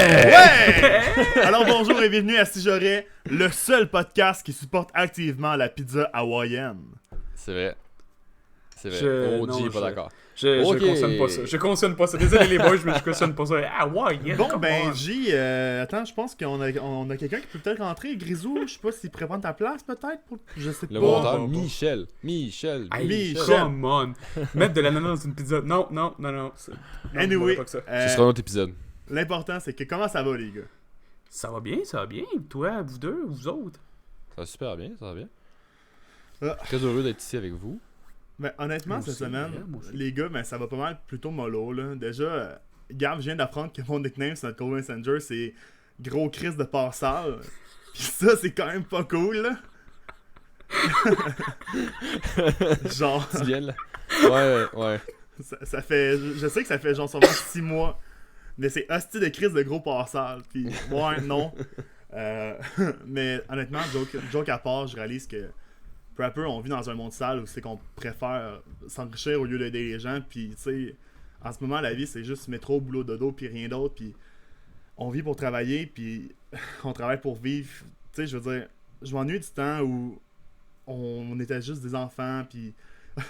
Ouais! Alors bonjour et bienvenue à Si J'aurais, le seul podcast qui supporte activement la pizza hawaïenne. C'est vrai. C'est vrai. Non, OG est pas d'accord. Je Ok. cautionne pas ça. Je cautionne pas ça. Désolé les boys, mais je cautionne pas ça. Ah ouais, yeah, Bon come ben on. J, attends, je pense qu'on a quelqu'un qui peut peut-être rentrer. Grisou, je sais pas s'il pourrait prendre ta place peut-être. Je sais Le pas. monteur, bon. Michel. Michel. Hey, Michel. come on. Mettre de l'ananas dans une pizza. Non. Non, Anyway, pas que ça. Ce sera un autre épisode. l'important c'est que comment ça va les gars? Ça va bien. Toi, vous deux, vous autres. Ça va super bien, ça va bien. Ah. Très heureux d'être ici avec vous. Ben honnêtement Moi cette aussi, semaine, moi aussi. les gars, ben ça va pas mal plutôt mollo là. Déjà, Gab vient d'apprendre que mon nickname sur notre Code Messenger c'est Gros Chris de Parsal. Pis ça c'est quand même pas cool là. Genre, Tu viens là? Ouais. ça fait. Je sais que ça fait genre sûrement 6 mois. Mais c'est hostie de crise de gros passage. Puis, ouais, non. Mais honnêtement, joke à part, je réalise que peu à peu, on vit dans un monde sale où c'est qu'on préfère s'enrichir au lieu d'aider les gens. Puis, tu sais, en ce moment, la vie, c'est juste métro, boulot, dodo, puis rien d'autre. Puis, on vit pour travailler, puis on travaille pour vivre. Tu sais, je veux dire, je m'ennuie du temps où on était juste des enfants, puis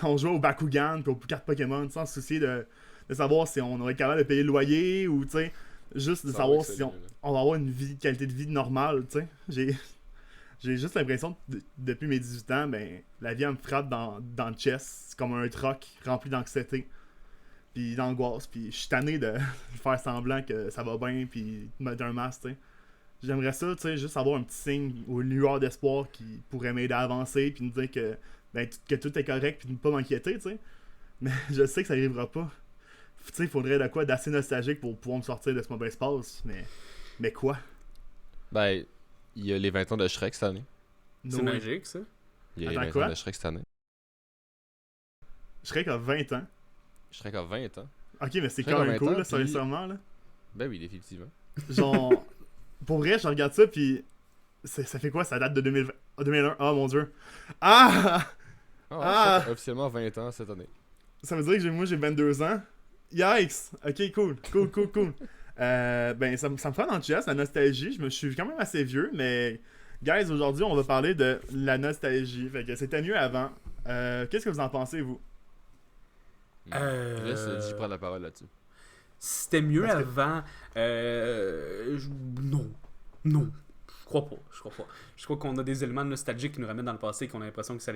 on jouait au Bakugan, puis aux cartes Pokémon, sans se soucier de savoir si on aurait capable de payer le loyer, ou, tu sais, juste de savoir si on va avoir une qualité de vie normale, tu sais. J'ai juste l'impression que depuis mes 18 ans, ben, la vie elle me frappe dans le chest. C'est comme un troc rempli d'anxiété. Puis d'angoisse. Puis je suis tanné de faire semblant que ça va bien. Puis de mettre un masque, tu sais. J'aimerais ça, tu sais, juste avoir un petit signe ou une lueur d'espoir qui pourrait m'aider à avancer. Puis me dire que tout est correct. Puis de ne pas m'inquiéter, tu sais. Mais je sais que ça n'arrivera pas. Tu sais, il faudrait de quoi d'assez nostalgique pour pouvoir me sortir de ce mauvais espace. Mais quoi? Ben, il y a les 20 ans de Shrek cette année. C'est No way. magique, ça. Il y a les Attends, 20 quoi? ans de Shrek cette année. Je serais qu'à 20 ans. Shrek a 20 ans. Ok, mais c'est Shrek quand a même 20 cool, ans, là, puis- sincèrement, là. Ben oui, définitivement. Genre, pour vrai, je regarde ça, puis ça fait quoi? Ça date de 2020, 2001. Oh mon dieu. Ah! Ah! Shrek a officiellement 20 ans cette année. Ça veut dire que moi j'ai 22 ans. Yikes! Ok, cool. Ben, ça me fait dans le chest, la nostalgie. Je suis quand même assez vieux, mais guys, aujourd'hui, on va parler de la nostalgie. Fait que c'était mieux avant. Qu'est-ce que vous en pensez, vous? Laisse J prendre la parole là-dessus. C'était mieux Parce que- avant. Non. Je crois pas. Je crois qu'on a des éléments nostalgiques qui nous ramènent dans le passé et qu'on a l'impression que ça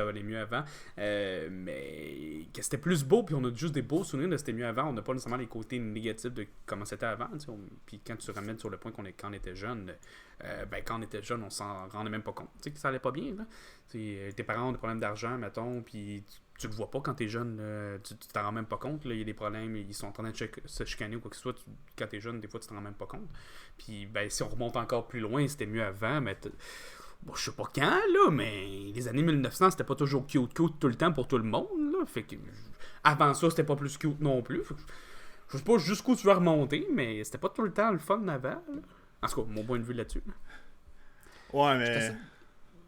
allait mieux avant. Mais que c'était plus beau, puis on a juste des beaux souvenirs de c'était mieux avant. On n'a pas nécessairement les côtés négatifs de comment c'était avant. Tu sais. Puis quand tu ramènes sur le point quand on était jeune, ben quand on était jeune, on s'en rendait même pas compte. Tu sais que ça allait pas bien. Là. Tes parents ont des problèmes d'argent, mettons, puis tu le vois pas quand t'es jeune, tu t'en rends même pas compte. Il y a des problèmes, ils sont en train de se chicaner ou quoi que ce soit. Quand t'es jeune, des fois, tu t'en rends même pas compte. Puis, ben, si on remonte encore plus loin, c'était mieux avant, mais bon, je sais pas quand, là, mais les années 1900, c'était pas toujours cute tout le temps pour tout le monde, là. Fait que, avant ça, c'était pas plus cute non plus. Fait que, je sais pas jusqu'où tu veux remonter, mais c'était pas tout le temps le fun avant, là. En tout cas, mon point de vue là-dessus. Ouais, mais.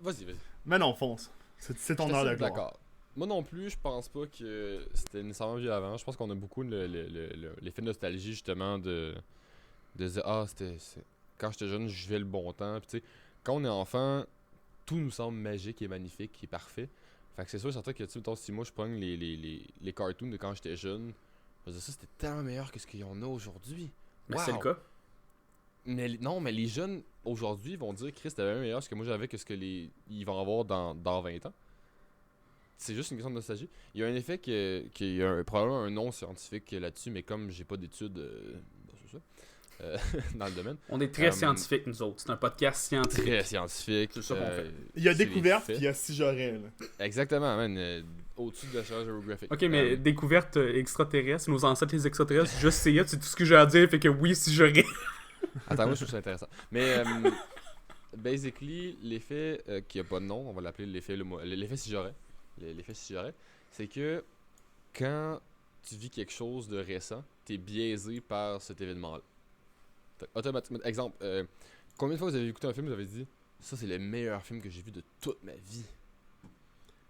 Vas-y. Mais non, fonce. C'est ton Je suis heure de assez gloire. d'accord. Moi non plus, je pense pas que c'était nécessairement vieux avant. Je pense qu'on a beaucoup l'effet de nostalgie, justement, de dire quand j'étais jeune, je vivais le bon temps. Puis tu sais, quand on est enfant, tout nous semble magique et magnifique et parfait. Fait que c'est sûr et certain que, tu sais, mettons, si moi je prends les cartoons de quand j'étais jeune, je veux dire, ça c'était tellement meilleur que ce qu'il y en a aujourd'hui. Mais Wow. c'est le cas. Mais non, mais les jeunes aujourd'hui vont dire Chris, t'avais meilleur que ce que moi j'avais que ce que ils vont avoir dans 20 ans. C'est juste une question de nostalgie. Il y a un effet qu'il y a probablement un nom scientifique là-dessus, mais comme j'ai pas d'études c'est ça, dans le domaine. On est très scientifiques, nous autres. C'est un podcast scientifique. Très scientifique. C'est ça qu'on fait. Il y a c'est découverte, les puis il y a si j'aurais, là. faits. Exactement, man. Au-dessus de la charge géographique. Ok, mais découverte extraterrestre, nos ancêtres les extraterrestres, juste c'est tout ce que j'ai à dire, fait que oui, si j'aurais. Attends, moi je trouve ça intéressant. Mais basically, l'effet qui a pas de nom, on va l'appeler l'effet si j'aurais. L'effet si j'aurais, c'est que quand tu vis quelque chose de récent, t'es biaisé par cet événement-là. Automatiquement, exemple, combien de fois vous avez écouté un film et vous avez dit ça c'est le meilleur film que j'ai vu de toute ma vie?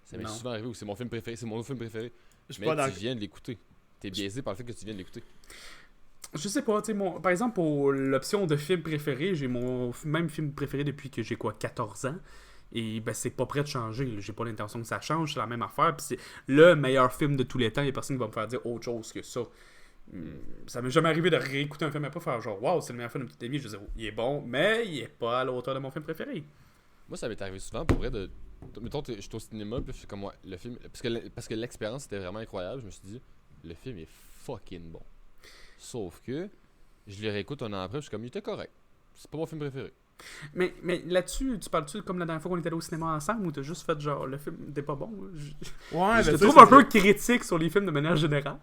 Ça m'est Non. souvent arrivé ou c'est mon film préféré, c'est mon autre film préféré. Je suis Mais pas tu d'accord. viens de l'écouter. T'es biaisé par le fait que tu viens de l'écouter. Je sais pas, tu sais, par exemple, pour l'option de film préféré, j'ai mon même film préféré depuis que j'ai 14 ans. Et ben, c'est pas prêt de changer. Là. J'ai pas l'intention que ça change, c'est la même affaire. Puis c'est le meilleur film de tous les temps. Il y a personne qui va me faire dire autre chose que ça. Ça m'est jamais arrivé de réécouter un film et pas faire genre, waouh, c'est le meilleur film de toute ta vie. Je veux dire, il est bon, mais il est pas à la hauteur de mon film préféré. Moi, ça m'est arrivé souvent pour vrai de. Mettons, je suis au cinéma, puis je suis comme, ouais, le film. Parce que l'expérience était vraiment incroyable, je me suis dit, le film est fucking bon. Sauf que, je le réécoute un an après, je suis comme, il était correct. C'est pas mon film préféré. Mais là-dessus, tu parles-tu comme la dernière fois qu'on était allé au cinéma ensemble ou t'as juste fait genre, le film n'était pas bon? Ouais, je mais te trouve un peu critique sur les films de manière générale.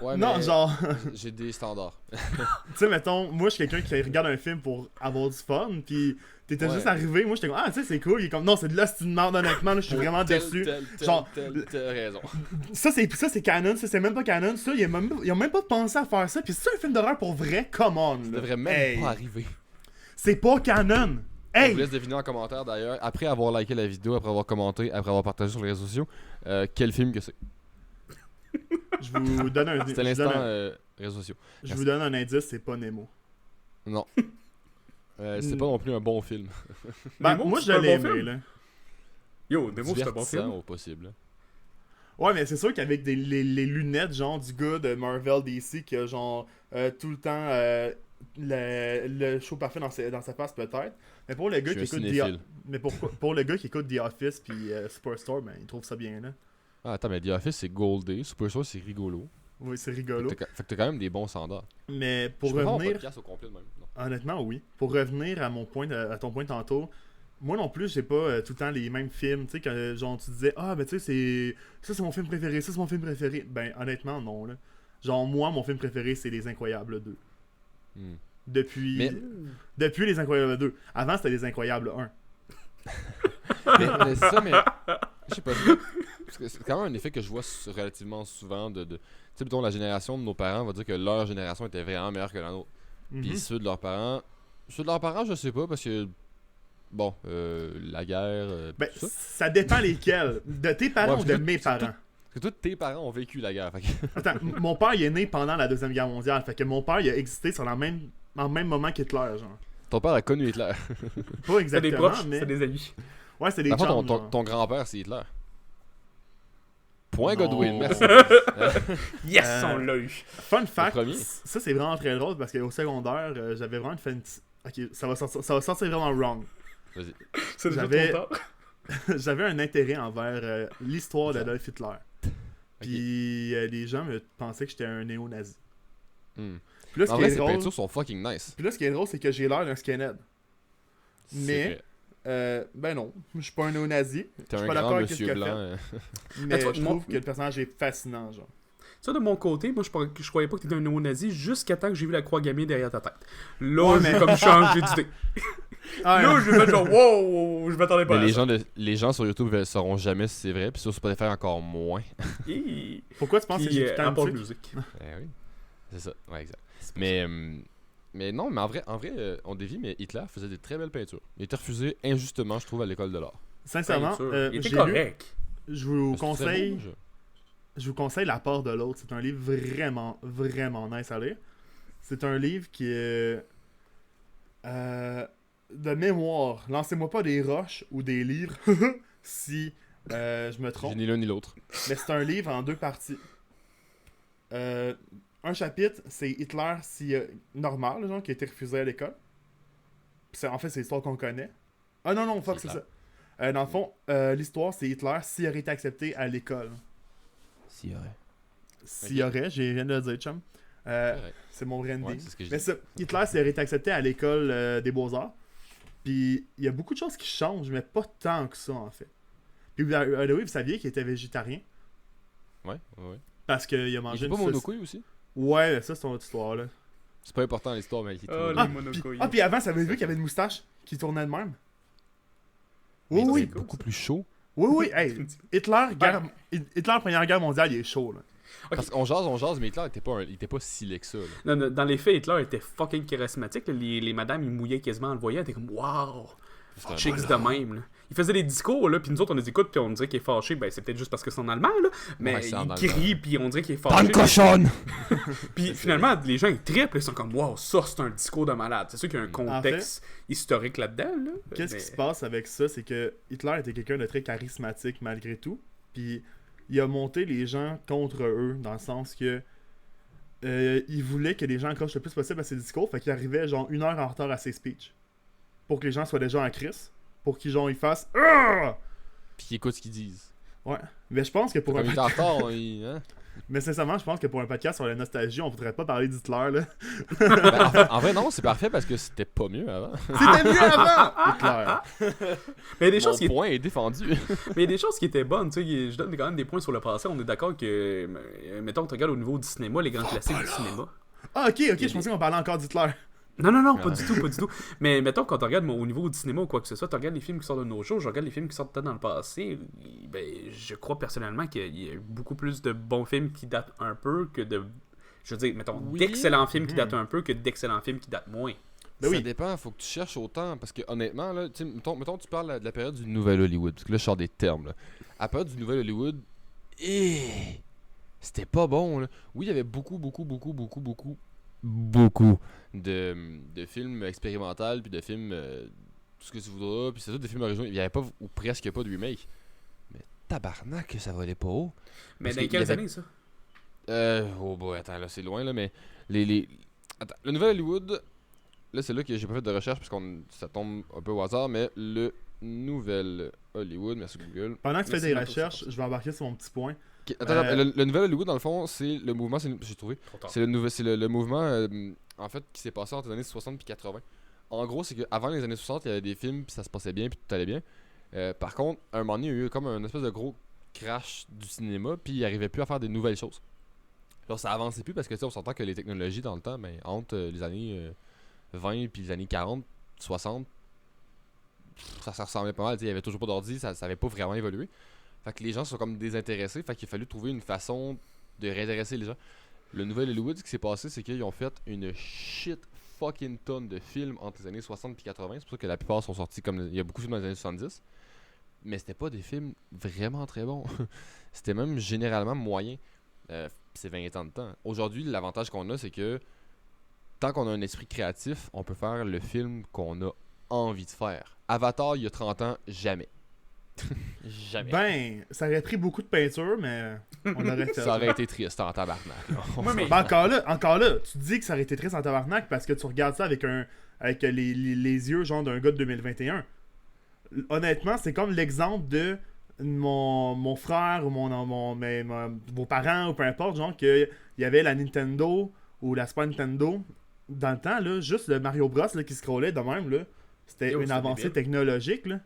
Ouais, Non, mais genre, j'ai des standards. tu sais, mettons, moi, je suis quelqu'un qui regarde un film pour avoir du fun, puis t'étais Ouais. juste arrivé, moi, j'étais comme, ah, tu sais, c'est cool. Il est comme, non, c'est de là, c'est une merde, honnêtement, là, je suis vraiment déçu. Genre, T'as raison. Ça, c'est canon, ça, c'est même pas canon. Ça, ils ont même pas pensé à faire ça. Puis c'est un film d'horreur pour vrai, come on. Ça là. devrait même Hey, pas arriver. c'est pas canon. On Hey! vous laisse deviner en commentaire d'ailleurs, après avoir liké la vidéo, après avoir commenté, après avoir partagé sur les réseaux sociaux, quel film que c'est. Je vous donne un, C'était je vous l'instant donne un- réseaux sociaux. je vous donne un indice, c'est pas Nemo. Non. C'est pas non plus un bon film. Ben, Nemo, moi, c'est je un l'ai bon aimé, film? là. Yo, Nemo, c'est un bon Divertissant film. au possible. Ouais, mais c'est sûr qu'avec les lunettes, genre, du gars de Marvel DC, qui a, genre, tout le temps le show parfait dans sa face, peut-être. Mais pour le gars Je qui suis un écoute cinéphile. Mais pour le gars qui écoute The Office puis Superstore, ben, il trouve ça bien, là. Ah, attends, mais The Office c'est goldé, Superstore c'est rigolo. Oui, c'est rigolo. Fait que t'as quand même des bons standards. Mais pour Je peux faire un revenir... podcast au complet de même. Non. Honnêtement, oui. Pour revenir à ton point tantôt, moi non plus, j'ai pas tout le temps les mêmes films. Tu sais, quand genre tu disais, ah, ben tu sais, c'est mon film préféré, ça c'est mon film préféré. Ben, honnêtement, non, là. Genre, moi, mon film préféré, c'est Les Incroyables 2. Hmm. Depuis Les Incroyables 2. Avant, c'était Les Incroyables 1. mais c'est ça, mais. Je sais pas. Parce que c'est quand même un effet que je vois relativement souvent de tu sais, mettons, la génération de nos parents va dire que leur génération était vraiment meilleure que la nôtre. Puis Mhm. ceux de leurs parents. Ceux de leurs parents, je sais pas, parce que. Bon, la guerre. Ben, tout ça. ça dépend lesquels. De tes parents Ouais, ou parce de que mes tout- parents. Parce que tous tes parents ont vécu la guerre. Fait que- Attends, mon père, il est né pendant la Deuxième Guerre mondiale. Fait que mon père, il a existé sur en même moment qu'Hitler, genre. Ton père a connu Hitler. Pas C'est exactement, des proches, mais... c'est des amis. Ouais, c'est des Dans le fond, chums, genre. ton grand-père, c'est Hitler. Point Non. Godwin, merci. Yes, Euh, on l'a eu. Fun fact, premier. ça c'est vraiment très drôle parce qu'au secondaire, j'avais vraiment une fantasy. Ok, ça va sortir vraiment wrong. Vas-y. C'est déjà J'avais- trop tard. J'avais un intérêt envers l'histoire d'Adolf Hitler. Puis les gens me pensaient que j'étais un néo-nazi. Hmm. Puis là, ce En qui vrai, est ces drôle, peintures sont fucking nice. puis là, ce qui est drôle, c'est que j'ai l'air d'un skinhead. C'est Mais- vrai. Ben non, je suis pas un néo-nazi. T'es je suis un pas d'accord grand avec ce monsieur qu'il a blanc. fait. Mais toi, je moi- trouve que le personnage est fascinant, genre. Ça, de mon côté, moi, je croyais pas que t'étais un néo-nazi jusqu'à temps que j'ai vu la croix gammée derrière ta tête. Là, Ouais, j'ai mais- comme changé d'idée. Ah, Là, je vais faire genre, wow, je m'attendais pas Mais à ça. les gens sur YouTube ne sauront jamais si c'est vrai, puis sur Spotify encore moins. Hi. Pourquoi tu penses que Puis, j'ai tout le temps Apple de Music. Oui. C'est ça, ouais, exact. Mais non, mais en vrai on dévie, mais Hitler faisait des très belles peintures. Il était refusé injustement, je trouve, à l'école de l'art. Sincèrement, Il était j'ai correct. je vous C'est très conseille... beau, Je vous conseille La part de l'autre. C'est un livre vraiment, vraiment nice à lire. C'est un livre qui est de mémoire. Lancez-moi pas des roches ou des livres si je me J'ai trompe. ni l'un ni l'autre. Mais c'est un livre en deux parties. Un chapitre, c'est Hitler normal, genre, qui a été refusé à l'école. En fait, c'est l'histoire qu'on connaît. Ah non, fuck, c'est Hitler. ça. Dans le fond, l'histoire, c'est Hitler s'il aurait été accepté à l'école. S'il y aurait. S'il y aurait, je viens de le dire, chum. Correct. C'est mon branding. Ouais, c'est ce que je Mais dis. ça, Hitler s'il aurait été accepté à l'école des Beaux-Arts. Puis il y a beaucoup de choses qui changent, mais pas tant que ça, en fait. Puis oui, vous saviez qu'il était végétarien Ouais. parce qu'il a Il mangé était pas une sauce. monocouille aussi? Ouais, ça, c'est ton autre histoire, là. C'est pas important l'histoire, mais il était Oh, monocouille. les monocouilles. Puis avant, ça avait vu qu'il y avait une moustache qui tournait de même. Mais Oui, il oui. était beaucoup plus chaud. Oui, hey, Hitler, Première Guerre mondiale, il est chaud, là. Parce qu'on jase, mais Hitler il était pas si laid que ça. Là. Dans les faits, Hitler était fucking charismatique. Là. Les madames, ils mouillaient quasiment en le voyant. T'es comme, wow, C'était un chicks bon- de même. Là. il faisait des discours, là, puis nous autres, on les écoute, puis on dirait qu'il est fâché. Ben, c'est peut-être juste parce que c'est en allemand, là. Mais Ouais, c'est en il allemand. crie, puis on dirait qu'il est fâché. Dans cochonne! Puis finalement, les gens, ils triplent, ils sont comme, wow, ça, c'est un discours de malade. C'est sûr qu'il y a un contexte historique là-dedans, là. Qu'est-ce qui se passe avec ça, c'est que Hitler était quelqu'un de très charismatique malgré tout, puis il a monté les gens contre eux, dans le sens que il voulait que les gens accrochent le plus possible à ses discours, fait qu'il arrivait genre 1 heure en retard à ses speeches, pour que les gens soient déjà en crise, pour qu'ils genre ils fassent ah! Puis écoute ce qu'ils disent. Ouais, mais je pense que pour Comme il est en podcast... retard, hein? mais sincèrement, je pense que pour un podcast sur la nostalgie, on voudrait pas parler d'Hitler là. Ben, en vrai, non, c'est parfait parce que c'était pas mieux avant. C'était mieux avant Hitler. Mais il y a des Mon choses qui point est défendu. Mais il y a des choses qui étaient bonnes, tu sais, je donne quand même des points sur le passé, on est d'accord que, mettons que tu regardes au niveau du cinéma, les grands classiques du cinéma. Ah ok, je pensais qu'on parlait encore d'Hitler. Non, pas du tout, pas du tout. Mais mettons, quand tu regardes au niveau du cinéma ou quoi que ce soit, tu regardes les films qui sortent de nos jours, je regarde les films qui sortent peut-être dans le passé, ben, je crois personnellement qu'il y a beaucoup plus de bons films qui datent un peu que de... Je veux dire, mettons, Oui. d'excellents films qui datent un peu que d'excellents films qui datent moins. Ben Ça oui. dépend, faut que tu cherches autant. Parce que honnêtement, là, mettons tu parles de la période du Nouvel Hollywood. Parce que là, je sors des termes. Là. À la période du Nouvel Hollywood, c'était pas bon. Là. Oui, il y avait beaucoup de films expérimentaux, puis de films tout ce que tu voudras, puis c'est tout des films originaux. Il y avait pas ou presque pas de remake. Mais tabarnak, que ça valait pas haut. Mais Parce dans qu'il y quelles avait- années, ça? Oh boy, attends, là c'est loin là, mais Attends, le Nouvel Hollywood, là c'est là que j'ai pas fait de recherche parce que ça tombe un peu au hasard, mais le Nouvel Hollywood, merci Google. Pendant que tu fais Merci des beaucoup, recherches, je vais embarquer sur mon petit point. Ok, attends, le Nouvel Hollywood dans le fond, c'est le mouvement, j'ai trouvé, Trop tard. c'est le mouvement en fait qui s'est passé entre les années 60 et 80. En gros, c'est qu'avant les années 60, il y avait des films puis ça se passait bien puis tout allait bien. Par contre, à un moment donné, il y a eu comme un espèce de gros crash du cinéma puis il arrivait plus à faire des nouvelles choses. Alors ça avançait plus parce que tu sais, on s'entend que les technologies dans le temps, ben, entre les années 20 puis les années 40, 60, ça ressemblait pas mal. Tu sais, il y avait toujours pas d'ordi, ça avait pas vraiment évolué. Fait que les gens sont comme désintéressés, fait qu'il a fallu trouver une façon de réintéresser les gens. Le Nouvel Hollywood, ce qui s'est passé, c'est qu'ils ont fait une shit fucking tonne de films entre les années 60 et 80. C'est pour ça que la plupart sont sortis comme. Il y a beaucoup de films dans les années 70. Mais c'était pas des films vraiment très bons. C'était même généralement moyen. C'est 20 ans de temps. Aujourd'hui, l'avantage qu'on a, c'est que tant qu'on a un esprit créatif, on peut faire le film qu'on a envie de faire. Avatar, il y a 30 ans, jamais. Jamais. Ben, ça aurait pris beaucoup de peinture, mais on aurait fait Ça aurait été triste en tabarnak. Ouais, mais- Ben, encore là, tu te dis que ça aurait été triste en tabarnak parce que tu regardes ça avec les yeux genre d'un gars de 2021. Honnêtement, c'est comme l'exemple de mon frère ou vos parents ou peu importe, genre qu'il y avait la Nintendo ou la Super Nintendo dans le temps, là, juste le Mario Bros là, qui scrollait de même, là, c'était Yo, une c'est avancée débile. technologique. Là.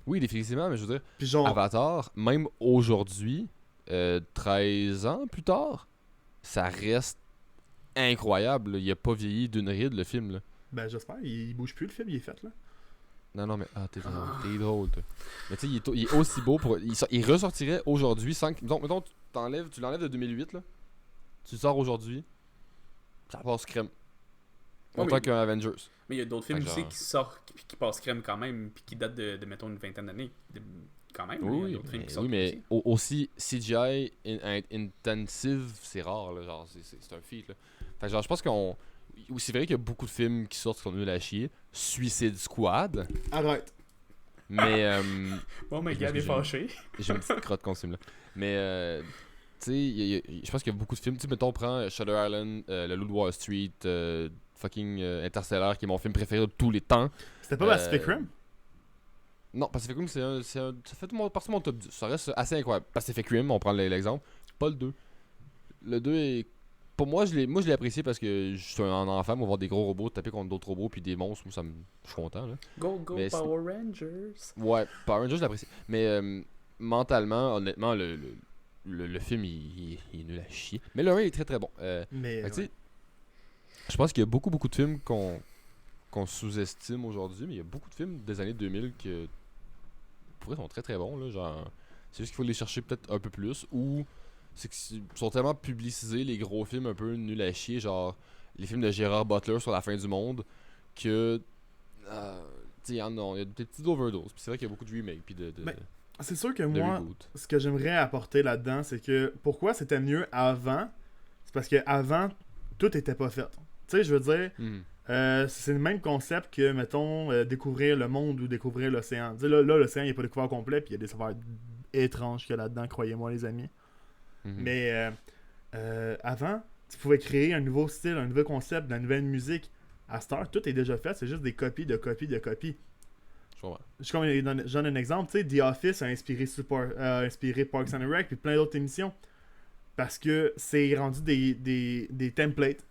Oui, définitivement, mais je veux dire, Puis genre, Avatar, même aujourd'hui, 13 ans plus tard, ça reste incroyable. Là. Il a pas vieilli d'une ride, le film. Là. ben j'espère, il bouge plus le film, il est fait là. Non, mais t'es drôle, t'es drôle, toi. Mais tu sais, il est aussi beau pour. Il ressortirait aujourd'hui sans que. Mettons, tu l'enlèves de 2008, là. Tu le sors aujourd'hui, ça passe crème. Ouais, Autant mais- qu'un Avengers. Mais il y a d'autres films Fait que aussi genre- qui sortent, qui passent crème quand même, puis qui datent de mettons, une vingtaine d'années. Quand même, il y a Oui, d'autres films mais, qui sortent oui, mais aussi. aussi CGI intensive, c'est rare, là, genre, c'est un feat, là. Fait que genre, je pense qu'on. C'est vrai qu'il y a beaucoup de films qui sortent qui sont nuls à chier. Suicide Squad, Arrête. mais. Bon, mais je Gab me est suis- fâché. J'ai une petite crotte contre ce film-là. Mais, tu sais, je pense qu'il y a beaucoup de films. Tu sais, mettons, on prend Shutter Island, Le Loup de Wall Street, fucking Interstellar, qui est mon film préféré de tous les temps. C'était pas Pacific Rim? Non, Pacific Rim, ça fait partie de mon top 10. Ça reste assez incroyable. Pacific Rim, on prend l'exemple. Pas le 2. Le 2 est. Pour moi, je l'ai apprécié parce que je suis un enfant, on va voir des gros robots taper contre d'autres robots puis des monstres, moi, je suis content. Là. Go, Mais Power Rangers! Ouais, Power Rangers, je l'apprécie. Mais mentalement, honnêtement, le film, il est nul à chier. Mais le 1 est très très bon. Mais. Fait que, tu sais, je pense qu'il y a beaucoup de films qu'on sous-estime aujourd'hui, mais il y a beaucoup de films des années 2000 qui pour eux sont très très bons. Là, genre, c'est juste qu'il faut les chercher peut-être un peu plus, ou c'est qu'ils sont tellement publicisés, les gros films un peu nuls à chier, genre les films de Gérard Butler sur la fin du monde, que tu il y en a, il y a des petites overdoses. Puis c'est vrai qu'il y a beaucoup de remakes puis de Ben, c'est sûr que de moi, reboot. ce que j'aimerais apporter là-dedans, c'est que pourquoi c'était mieux avant, c'est parce que avant tout était pas fait. Tu sais, je veux dire, Mhm. c'est le même concept que, mettons, découvrir le monde ou découvrir l'océan. Tu sais, là, l'océan, il n'est pas découvert au complet, puis il y a des affaires étranges qu'il y a là-dedans, croyez-moi, les amis. Mhm. Mais avant, tu pouvais créer un nouveau style, un nouveau concept, de la nouvelle musique. À cette heure, tout est déjà fait, c'est juste des copies de copies de copies. Je comprends. Je donne un exemple, tu sais, The Office a inspiré Parks and Rec puis plein d'autres émissions. Parce que c'est rendu des templates.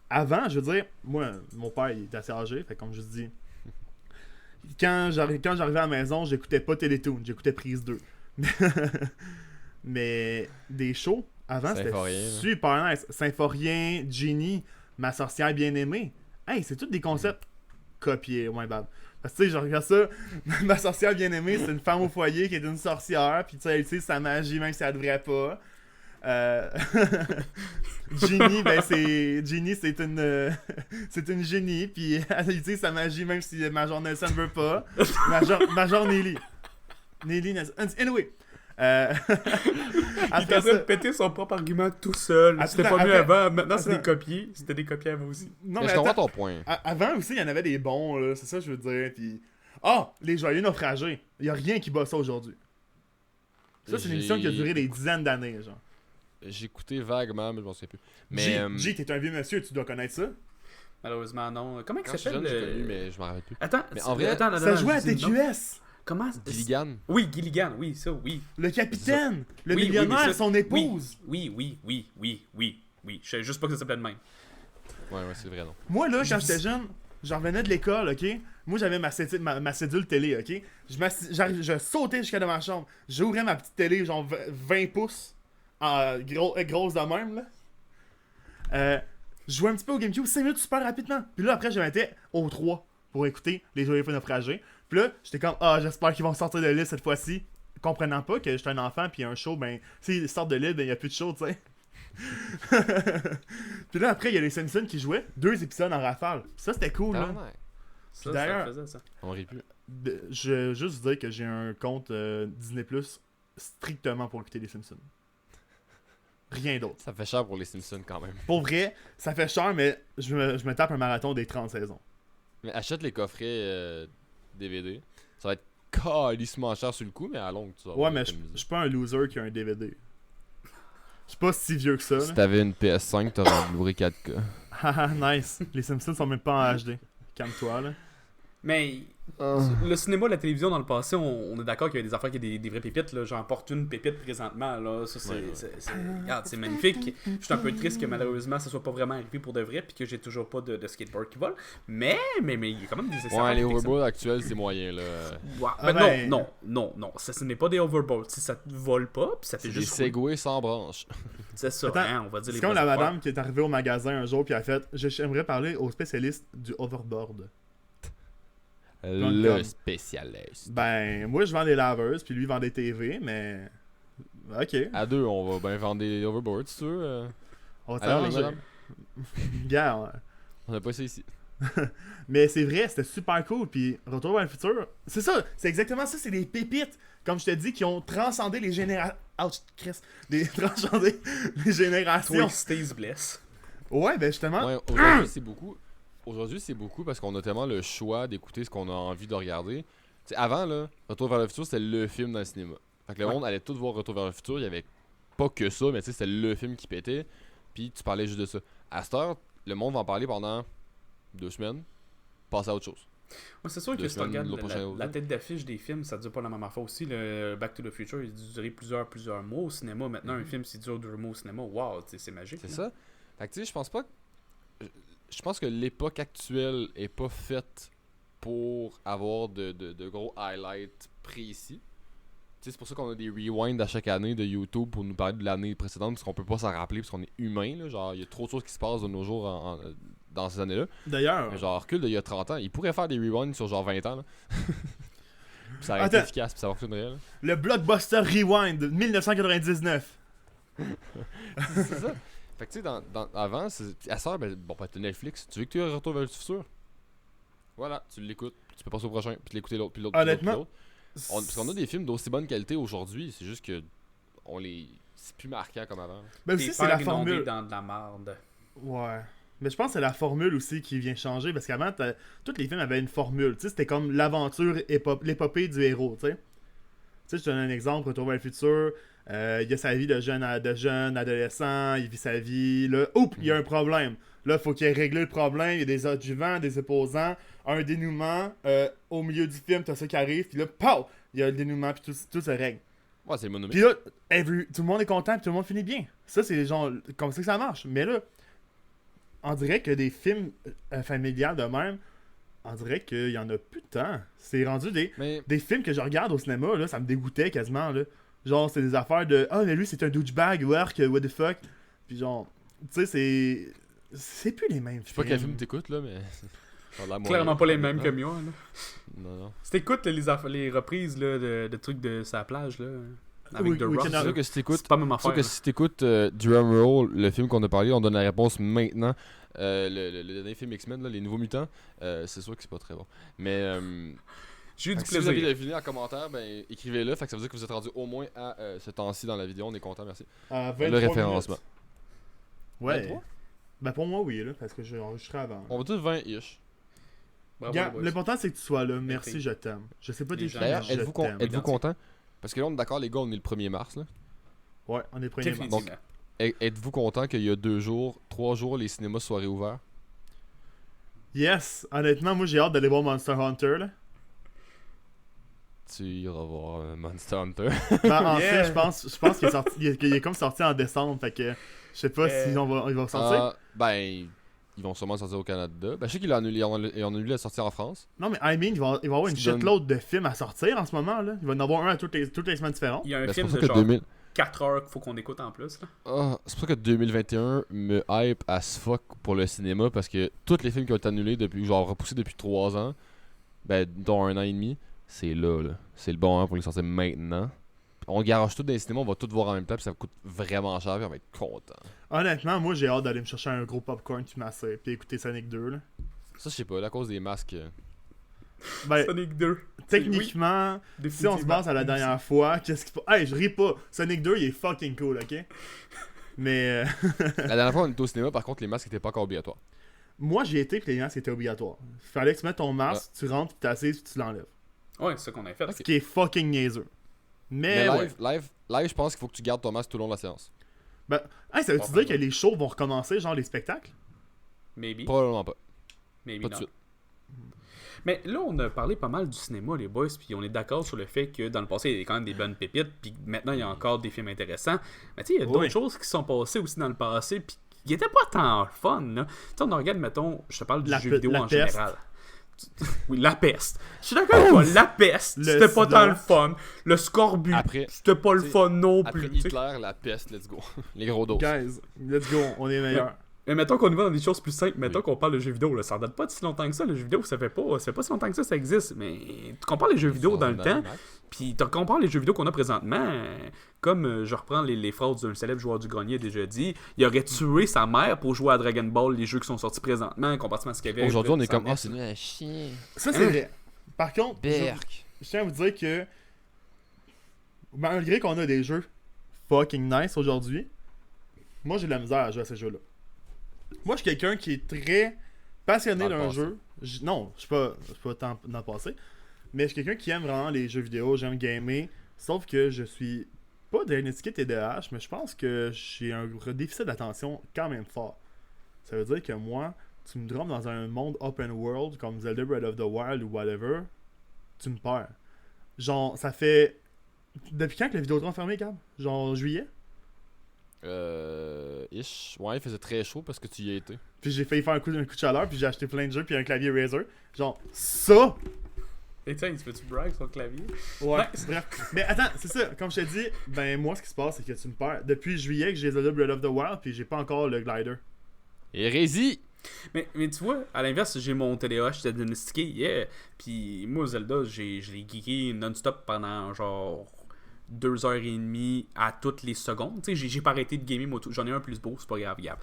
Avant, je veux dire, moi, mon père, il est assez âgé, fait comme je dis, quand j'arrivais à la maison, j'écoutais pas Télétoon, j'écoutais Prise 2. Mais des shows, avant, c'était Symphorien, là. super nice. Symphorien, Genie, Ma sorcière bien-aimée. Hey, c'est tous des concepts copiés, ouais, bad. Parce que tu sais, je regarde ça, Ma sorcière bien-aimée, c'est une femme au foyer qui est une sorcière, puis tu sais, elle utilise sa magie même si elle devrait pas. Genie, ben Genie, c'est une génie, puis elle utilise sa magie même si Major Nelson veut pas. Major Nelly. Nelly Nelson. Anyway. Il est en Après train de ça, péter son propre argument tout seul. Attends, C'était pas mieux après- avant. Maintenant, c'est des attends. copiés. C'était des copiés avant aussi. non Mais mais je comprends attends, ton point. avant aussi, il y en avait des bons, là, c'est ça que je veux dire. Puis, ah, les joyeux naufragés. Il y a rien qui bat ça aujourd'hui. Ça, c'est une émission qui a duré des dizaines d'années, genre. J'ai écouté vaguement, mais je m'en souviens plus. Mais G, t'es un vieux monsieur, tu dois connaître ça. Malheureusement, non. Comment il quand j'étais s'appelle jeune, j'ai connu, mais je m'en rappelle plus. Attends, Mais en vrai, attends, Ça jouait à je dis non. TQS. Comment Gilligan. Oui, Gilligan, oui, ça, oui. Le capitaine, le Oui, oui, millionnaire, mais ça- son épouse. Oui. Je savais juste pas que ça s'appelait de même. Ouais, c'est vrai, non. Moi, là, quand j'étais jeune, je revenais de l'école, ok? Moi, j'avais ma cédule télé, ok? Je sautais jusqu'à dans ma chambre. J'ouvrais ma petite télé, genre 20 pouces, grosse de même, là. Je jouais un petit peu au GameCube, 5 minutes super rapidement. Puis là, après, je mettais au 3 pour écouter les Joyeux naufragés. Puis là, j'étais comme, j'espère qu'ils vont sortir de l'île cette fois-ci. Comprenant pas que j'étais un enfant, puis un show, ben, s'ils sortent de l'île, ben, il y a plus de show, tu sais. Puis là, après, il y a les Simpsons qui jouaient 2 épisodes en rafale. Ça, c'était cool, là. Tabarnak. Ça, D'ailleurs- ça faisait ça. On rit plus. Je veux juste dire que j'ai un compte Disney Plus strictement pour écouter les Simpsons. Rien d'autre. Ça fait cher pour les Simpsons quand même. Pour vrai, ça fait cher, mais je me tape un marathon des 30 saisons. Mais achète les coffrets DVD. Ça va être calissement cher sur le coup, mais à longue, tu vas Ouais, avoir mais je économisé. suis pas un loser qui a un DVD. Je suis pas si vieux que ça. Si là. t'avais une PS5, t'aurais un Blu-ray 4K. Haha, nice. Les Simpsons sont même pas en HD. Calme-toi, là. Mais le cinéma, la télévision dans le passé, on est d'accord qu'il y avait des affaires qui étaient des vraies pépites. Là. J'en porte une pépite présentement. Là. Ça, Ouais. regarde, c'est magnifique. Je suis un peu triste que malheureusement ça soit pas vraiment arrivé pour de vrai puis que j'ai toujours pas de skateboard qui vole. Mais il y a quand même des Ouais, affaires les qui overboards actuels, c'est moyen, là. Ouais, Ah ben ben- non. Ça, ce n'est pas des overboards. Si ça te vole pas, puis ça fait C'est des juste rouler. Segway sans branche. C'est ça, Attends, hein, on va dire C'est les comme vraies la affaires. madame qui est arrivée au magasin un jour puis a fait j'aimerais parler au spécialiste du overboard. Le comme- spécialiste. Ben, moi je vends des laveuses puis lui il vend des TV, mais. Ok. À deux, on va bien vendre des overboards, si tu veux. On va Alors, les s'arranger. madames, Gars, on a pas ça ici. mais c'est vrai, c'était super cool. Puis Retour vers le futur, c'est ça, c'est exactement ça, c'est des pépites, comme je te dis, qui ont transcendé les générations. Ouch, Chris. Transcendé les générations. Twisties bless. Ouais, ben justement. Ouais, aujourd'hui, c'est beaucoup. Aujourd'hui, c'est beaucoup parce qu'on a tellement le choix d'écouter ce qu'on a envie de regarder. T'sais, avant, là, Retour vers le futur, c'était le film dans le cinéma. Fait que le Ouais. monde allait tout voir Retour vers le futur. Il y avait pas que ça, mais tu sais, c'était le film qui pétait. Puis tu parlais juste de ça. À cette heure, le monde va en parler pendant 2 semaines. Passer à autre chose. Ouais, c'est sûr que Deux si tu regardes semaines, le prochain la tête d'affiche des films, ça dure pas la même affaire aussi. Le Back to the Future, il a duré plusieurs mois au cinéma. Maintenant, un film, s'il dure 2 mois au cinéma, wow, c'est magique. C'est là. ça. Fait que tu sais, je pense pas que. Je pense que l'époque actuelle est pas faite pour avoir de gros highlights précis. Tu sais, c'est pour ça qu'on a des rewinds à chaque année de YouTube pour nous parler de l'année précédente, parce qu'on peut pas s'en rappeler, parce qu'on est humain. Là, genre, il y a trop de choses qui se passent de nos jours dans ces années-là. D'ailleurs, Mais genre, recul d'il y a 30 ans, il pourrait faire des rewinds sur genre 20 ans. Là. Puis ça aurait été Attends. efficace, puis ça fonctionnerait. Là. le blockbuster Rewind de 1999. C'est ça. Fait que tu sais, avant, à ça, ben, bon, t'as Netflix. Tu veux que tu aies un retour vers le futur? Voilà, tu l'écoutes. tu peux passer au prochain, puis l'écouter l'autre, puis l'autre, puis l'autre, puis Honnêtement, l'autre. Parce qu'on a des films d'aussi bonne qualité aujourd'hui, c'est juste que c'est plus marquant comme avant. Ben aussi, c'est la formule. dans de la merde. Ouais. Mais je pense que c'est la formule aussi qui vient changer, parce qu'avant, tous les films avaient une formule. Tu sais, c'était comme l'aventure, l'épopée du héros, tu sais. Tu sais, je te donne un exemple, Retour vers le futur, il a sa vie de jeune adolescent, il vit sa vie, là, il y a un problème. Là, il faut qu'il règle le problème, il y a des adjuvants, des opposants, un dénouement, au milieu du film, t'as ça qui arrive, puis là, pow! Il y a le dénouement, puis tout se règle. Ouais, c'est le monomé. Puis là, tout le monde est content, puis tout le monde finit bien. Ça, c'est genre, comme ça que ça marche. Mais là, on dirait que des films familiales de même, on dirait qu'il y en a plus de temps. C'est rendu des films que je regarde au cinéma, là, ça me dégoûtait quasiment, là. Genre, c'est des affaires de « Ah, mais lui, c'est un douchebag, work, what the fuck? » Puis genre, tu sais, c'est plus les mêmes films. Je sais pas quel film t'écoutes, là, mais... Clairement pas les mêmes que moi, là. Non. Si t'écoutes les reprises là, de trucs de sa plage, là, avec The Rock, C'est sûr que si t'écoutes... c'est pas la même C'est sûr affaire. que si t'écoutes Drumroll, le film qu'on a parlé, on donne la réponse maintenant. Le dernier film X-Men, là, Les Nouveaux Mutants, c'est sûr que c'est pas très bon. Mais... J'ai eu du si vous avez plaisir. deviné en commentaire, ben écrivez-le. Fait que ça veut dire que vous êtes rendu au moins à ce temps-ci dans la vidéo. On est content, merci. À 23 Le référencement. minutes. Ouais. 23? Ben pour moi, oui, là, parce que j'ai enregistré avant. On va dire 20-ish. Bravo, Regarde, les boys. l'important, c'est que tu sois là. Merci, Merci. je t'aime. Je sais pas Les tes gens- films, D'ailleurs, mais je êtes-vous t'aime. content? Parce que là, on est d'accord, les gars, on est le 1er mars. Là. Ouais, on est premier. Définitivement. Êtes-vous content qu'il y a 3 jours, les cinémas soient réouverts? Yes! Honnêtement, moi, j'ai hâte d'aller voir Monster Hunter, là. Tu iras voir Monster Hunter. Ben, en Yeah. fait, je pense qu'il est comme sorti en décembre, fait que je sais pas si il va sortir. Ben, ils vont sûrement sortir au Canada. Ben, je sais qu'ils ont annulé la sortie en France. Non, mais I mean, il va y avoir une Ce qui donne- shitload de films à sortir en ce moment, là. Il va y en avoir un à toutes les semaines différentes. Il y a un Ben, c'est film pour de ça que genre 2000... 4 heures qu'il faut qu'on écoute en plus. Là. C'est pour ça que 2021 me hype as fuck pour le cinéma parce que tous les films qui ont été annulés depuis, genre repoussés depuis 3 ans, ben, dont 1 an et demi, c'est là. C'est le bon moment pour les sortir maintenant. On garage tout dans les cinémas, on va tout voir en même temps, puis ça coûte vraiment cher, puis on va être content. Honnêtement, moi, j'ai hâte d'aller me chercher un gros popcorn puis masser, puis écouter Sonic 2, là. Ça, je sais pas, à cause des masques. Ben, Sonic 2. techniquement, Oui, si on se base à la dernière fois, qu'est-ce qu'il faut... Hey, je ris pas! Sonic 2, il est fucking cool, ok? Mais... La dernière fois, on était au cinéma, par contre, les masques étaient pas encore obligatoires. moi, j'ai été que les masques étaient obligatoires. Fallait que tu mettes ton masque, tu rentres, puis t'assises, puis tu l'enlèves. Ouais, c'est ça qu'on a fait. Ce qui est fucking niaiseux. Mais Mais live, je pense qu'il faut que tu gardes ton masque tout le long de la séance. Ben, hey, ça veut-tu dire que les shows vont recommencer, genre les spectacles? Maybe. Probablement pas. Maybe Pas de not. suite. Mais là, on a parlé pas mal du cinéma, les boys, puis on est d'accord sur le fait que dans le passé, il y avait quand même des bonnes pépites, puis maintenant, il y a encore des films intéressants. Mais tu sais, il y a d'autres Oui. choses qui sont passées aussi dans le passé, puis qui étaient pas tant fun, là. Tu sais, on regarde, mettons, je te parle du jeu vidéo la en peste. général. Oui, la peste. Je suis d'accord avec toi, la peste, Le c'était pas sida. tant le fun. Le scorbut, Après- c'était pas le t'sais, fun non Après plus. tu sais. Hitler, la peste, let's go. Les gros doses. Guys, let's go, on est meilleurs. Mais mettons qu'on y va dans des choses plus simples, mettons Oui. qu'on parle de jeux vidéo, là, ça date pas de si longtemps que ça, le jeu vidéo, ça fait pas si longtemps que ça existe, mais tu compares les jeux vidéo dans le temps, puis tu compares les jeux vidéo qu'on a présentement, comme je reprends les phrases d'un célèbre joueur du grenier déjà dit, il aurait tué sa mère pour jouer à Dragon Ball, les jeux qui sont sortis présentement, comparativement à ce qu'il y avait. Aujourd'hui, on est comme, ça c'est nul à chier. Ça, c'est vrai. Par contre, Berk. je tiens à vous dire que malgré qu'on a des jeux fucking nice aujourd'hui, moi j'ai de la misère à jouer à ces jeux-là. Moi je suis quelqu'un qui est très passionné Dans le d'un passé. jeu. Non, je suis pas tant dans le passé. Mais je suis quelqu'un qui aime vraiment les jeux vidéo, j'aime gamer. Sauf que je suis pas diagnostiqué TDAH, mais je pense que j'ai un déficit d'attention quand même fort. Ça veut dire que moi, tu me dromes dans un monde open world comme Zelda Breath of the Wild ou whatever, tu me perds. Genre, ça fait... Depuis quand que la Vidéotron est fermée, Gab? Genre juillet? Ish. Ouais, il faisait très chaud parce que tu y as été. Puis j'ai failli faire un coup de chaleur, puis j'ai acheté plein de jeux, puis un clavier Razer. Genre, ça! Et tiens, tu veux-tu brag sur le clavier? Ouais, Ouais. bref. Mais attends, c'est ça, comme je te dis, ben moi, ce qui se passe, c'est que tu me perds. Depuis juillet que j'ai Zelda Breath of the Wild, puis j'ai pas encore le glider. Hérésie! Mais tu vois, à l'inverse, j'ai mon TDAH diagnostiqué, yeah. Puis moi, Zelda, je l'ai geeké non-stop pendant genre 2h30 à toutes les secondes. Tu sais, j'ai pas arrêté de gamer, moi, j'en ai un plus beau, c'est pas grave, Gab.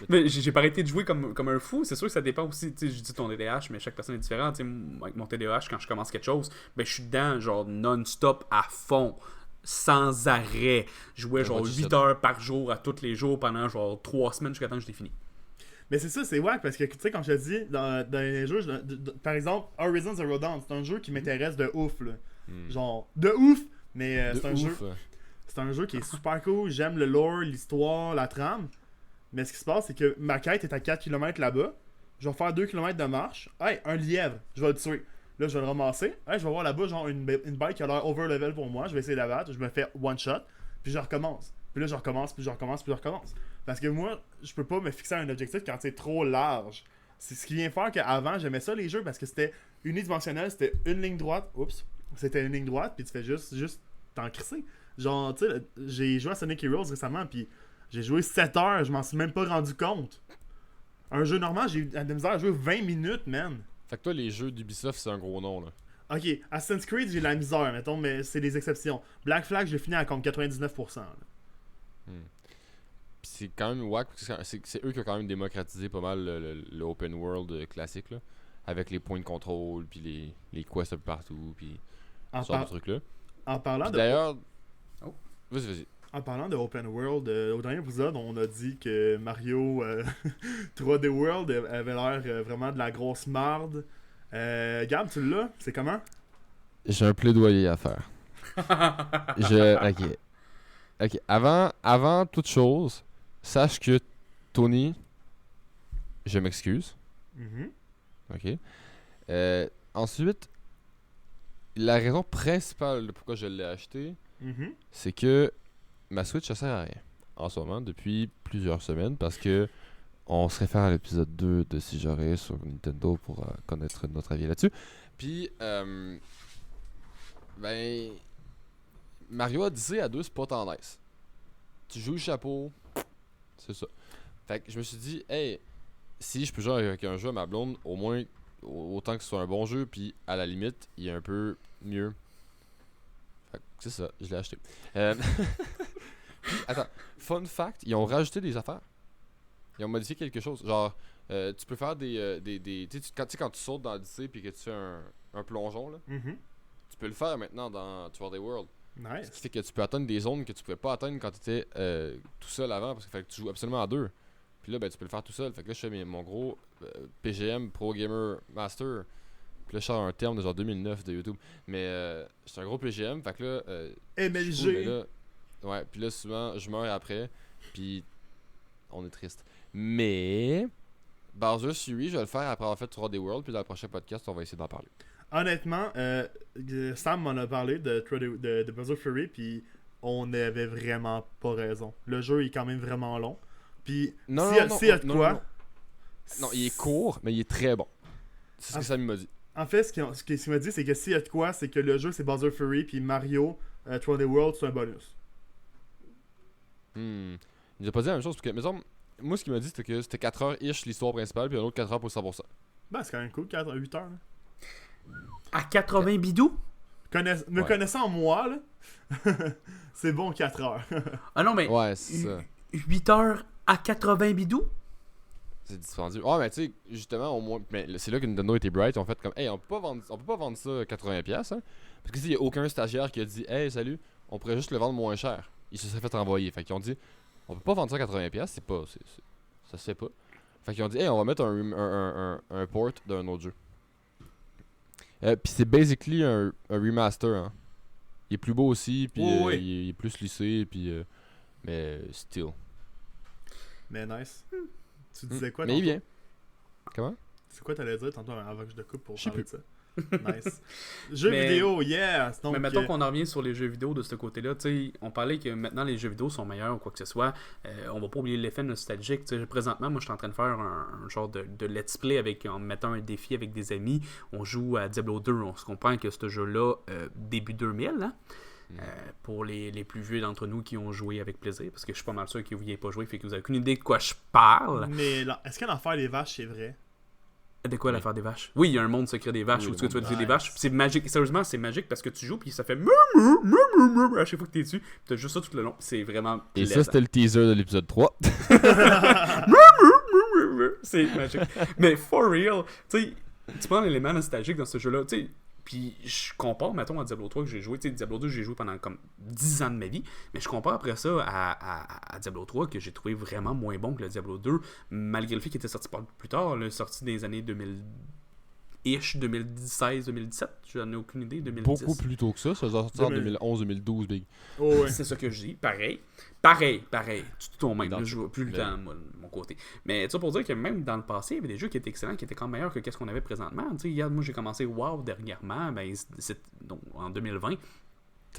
Mais j'ai pas arrêté de jouer comme un fou. C'est sûr que ça dépend aussi. Tu sais, je dis ton TDAH, mais chaque personne est différente. Tu sais, avec mon TDAH, quand je commence quelque chose, ben, je suis dedans, genre non-stop, à fond, sans arrêt. Je jouais genre 8 heures par jour, à tous les jours, pendant genre 3 semaines jusqu'à temps que je l'ai fini. Mais c'est ça, c'est wack parce que, tu sais, comme je te dis, dans les jeux, par exemple, Horizon Zero Dawn, c'est un jeu qui m'intéresse de ouf, là. Genre, de ouf! Mais c'est un jeu. C'est un jeu qui est super cool. J'aime le lore, l'histoire, la trame. Mais ce qui se passe, c'est que ma quête est à 4 km là-bas. Je vais faire 2 km de marche. Hey, un lièvre, je vais le tuer. Là, je vais le ramasser. Hey, je vais voir là-bas, genre, une bike qui a l'air over-level pour moi. Je vais essayer de la battre. Je me fais one shot. Puis je recommence. Puis là, je recommence, puis je recommence, puis je recommence. Parce que moi, je peux pas me fixer à un objectif quand c'est trop large. C'est ce qui vient faire qu'avant, j'aimais ça les jeux parce que c'était unidimensionnel. C'était une ligne droite. Oups. C'était une ligne droite, puis tu fais juste t'en crisser. Genre, tu sais, j'ai joué à Sonic Heroes récemment, puis j'ai joué 7 heures, je m'en suis même pas rendu compte. Un jeu normal, j'ai eu de la misère à jouer 20 minutes, man. Fait que toi, les jeux d'Ubisoft, c'est un gros nom, là. Ok, Assassin's Creed, j'ai de la misère, mettons, mais c'est des exceptions. Black Flag, j'ai fini à comme 99%. Là. Puis c'est quand même wack, parce que c'est eux qui ont quand même démocratisé pas mal le open world classique, là. Avec les points de contrôle, puis les quests un peu partout, puis ce genre de trucs-là. En parlant de... D'ailleurs... Oh, vas-y. En parlant de open world, au dernier épisode, on a dit que Mario 3D World avait l'air vraiment de la grosse marde. Gab, tu l'as? C'est comment? J'ai un plaidoyer à faire. Ok. Avant toute chose, sache que Tony, je m'excuse. Ok. Ensuite, la raison principale de pourquoi je l'ai acheté, c'est que ma Switch, ça sert à rien en ce moment depuis plusieurs semaines parce que on se réfère à l'épisode 2 de Si j'aurais sur Nintendo pour connaître notre avis là-dessus. Puis, Mario Odyssey à 2, c'est pas tant nice. Tu joues le chapeau, c'est ça. Fait que je me suis dit, hey, si je peux jouer avec un jeu à ma blonde, au moins autant que ce soit un bon jeu, puis à la limite, il est un peu mieux. Fait que c'est ça, je l'ai acheté. Puis, attends, fun fact, ils ont rajouté des affaires. Ils ont modifié quelque chose. Genre, tu peux faire des tu sais, quand tu sautes dans Odyssey puis que tu fais un plongeon, là, tu peux le faire maintenant dans 3D World. Nice. Ce qui fait que tu peux atteindre des zones que tu pouvais pas atteindre quand tu étais tout seul avant, parce qu'il fallait que tu joues absolument à deux. Puis là, ben, tu peux le faire tout seul. Fait que là, je fais mon gros PGM, Pro Gamer Master. Puis là, je sors un terme de genre 2009 de YouTube. Mais c'est un gros PGM. Fait que là. MLG. Ouais, puis là, souvent, je meurs après. Puis on est triste. Mais Bowser Fury, je vais le faire après avoir fait 3D World. Puis dans le prochain podcast, on va essayer d'en parler. Honnêtement, Sam m'en a parlé de Bowser Fury. Puis on avait vraiment pas raison. Le jeu est quand même vraiment long. Puis s'il y a de quoi. Non, il est court, mais il est très bon. C'est ce que Sam m'a dit. En fait, ce qu'il m'a dit, c'est que s'il y a de quoi, c'est que le jeu c'est Bowser Fury. Puis Mario 3D World, c'est un bonus. Il nous a pas dit la même chose. Parce que, mais moi, ce qu'il m'a dit, c'était que c'était 4 heures-ish l'histoire principale, puis un autre 4 heures pour 100%. Ben, c'est quand même cool, 8 heures. Là. À 80 bidous? Me connaissant moi, là, c'est bon 4 heures. Ah non, mais ouais, c'est ça. 8 heures à 80 bidous? C'est dispendieux. Ah, mais tu sais, justement, au moins. Mais c'est là que Nintendo était bright. Ils ont fait comme, hey, on peut pas vendre ça 80$, hein. Parce que s'il y a aucun stagiaire qui a dit, hey, salut, on pourrait juste le vendre moins cher. Il se serait fait renvoyer. Fait qu'ils ont dit, on peut pas vendre ça 80$, c'est pas. Ça se fait pas. Fait qu'ils ont dit, hey, on va mettre un port d'un autre jeu. Puis c'est basically un remaster, hein. Il est plus beau aussi, puis il est plus lissé, puis. Mais still. Mais nice. Tu disais quoi? Mais il vient. Comment? C'est quoi t'allais dire tantôt avant que je te coupe pour parler de ça? Nice. Jeux vidéo, yeah! Donc, mais mettons qu'on en revient sur les jeux vidéo de ce côté-là. T'sais, on parlait que maintenant les jeux vidéo sont meilleurs ou quoi que ce soit. On va pas oublier l'effet nostalgique. T'sais, présentement, moi je suis en train de faire un genre de let's play en mettant un défi avec des amis. On joue à Diablo 2. On se comprend que ce jeu-là, début 2000, hein? Pour les plus vieux d'entre nous qui ont joué avec plaisir, parce que je suis pas mal sûr que vous n'y avez pas joué, fait que vous avez aucune idée de quoi je parle. Mais là, est-ce que l'enfer des vaches c'est vrai? De quoi l'affaire des vaches? Oui, il y a un monde secret des vaches Oui, où le tu vas monde tuer des des vaches. vaches. Puis c'est magique. Sérieusement, c'est magique parce que tu joues puis ça fait à chaque fois que t'es dessus. Puis t'as juste ça tout le long. C'est vraiment Et plaisant. ça, c'était le teaser de l'épisode 3. C'est magique. Mais for real, tu sais, tu prends l'élément nostalgique dans ce jeu-là, tu sais. Puis je compare, mettons, à Diablo 3 que j'ai joué. Tu sais, Diablo 2, j'ai joué pendant comme 10 ans de ma vie. Mais je compare après ça à Diablo 3 que j'ai trouvé vraiment moins bon que le Diablo 2. Malgré le fait qu'il était sorti plus tard, là, sorti dans les années 2000-ish, 2016-2017. J'en ai aucune idée, 2010. Beaucoup plus tôt que ça. Ça doit sortir en 2011-2012, Big. Oh, ouais. C'est ça que je dis. Pareil. Tout ton même. Dans Là, je vois plus le temps, moi, de mon côté. Mais ça pour dire que même dans le passé, il y avait des jeux qui étaient excellents, qui étaient quand même meilleurs que ce qu'on avait présentement. Tu sais, regarde, moi, j'ai commencé WoW dernièrement, donc, en 2020.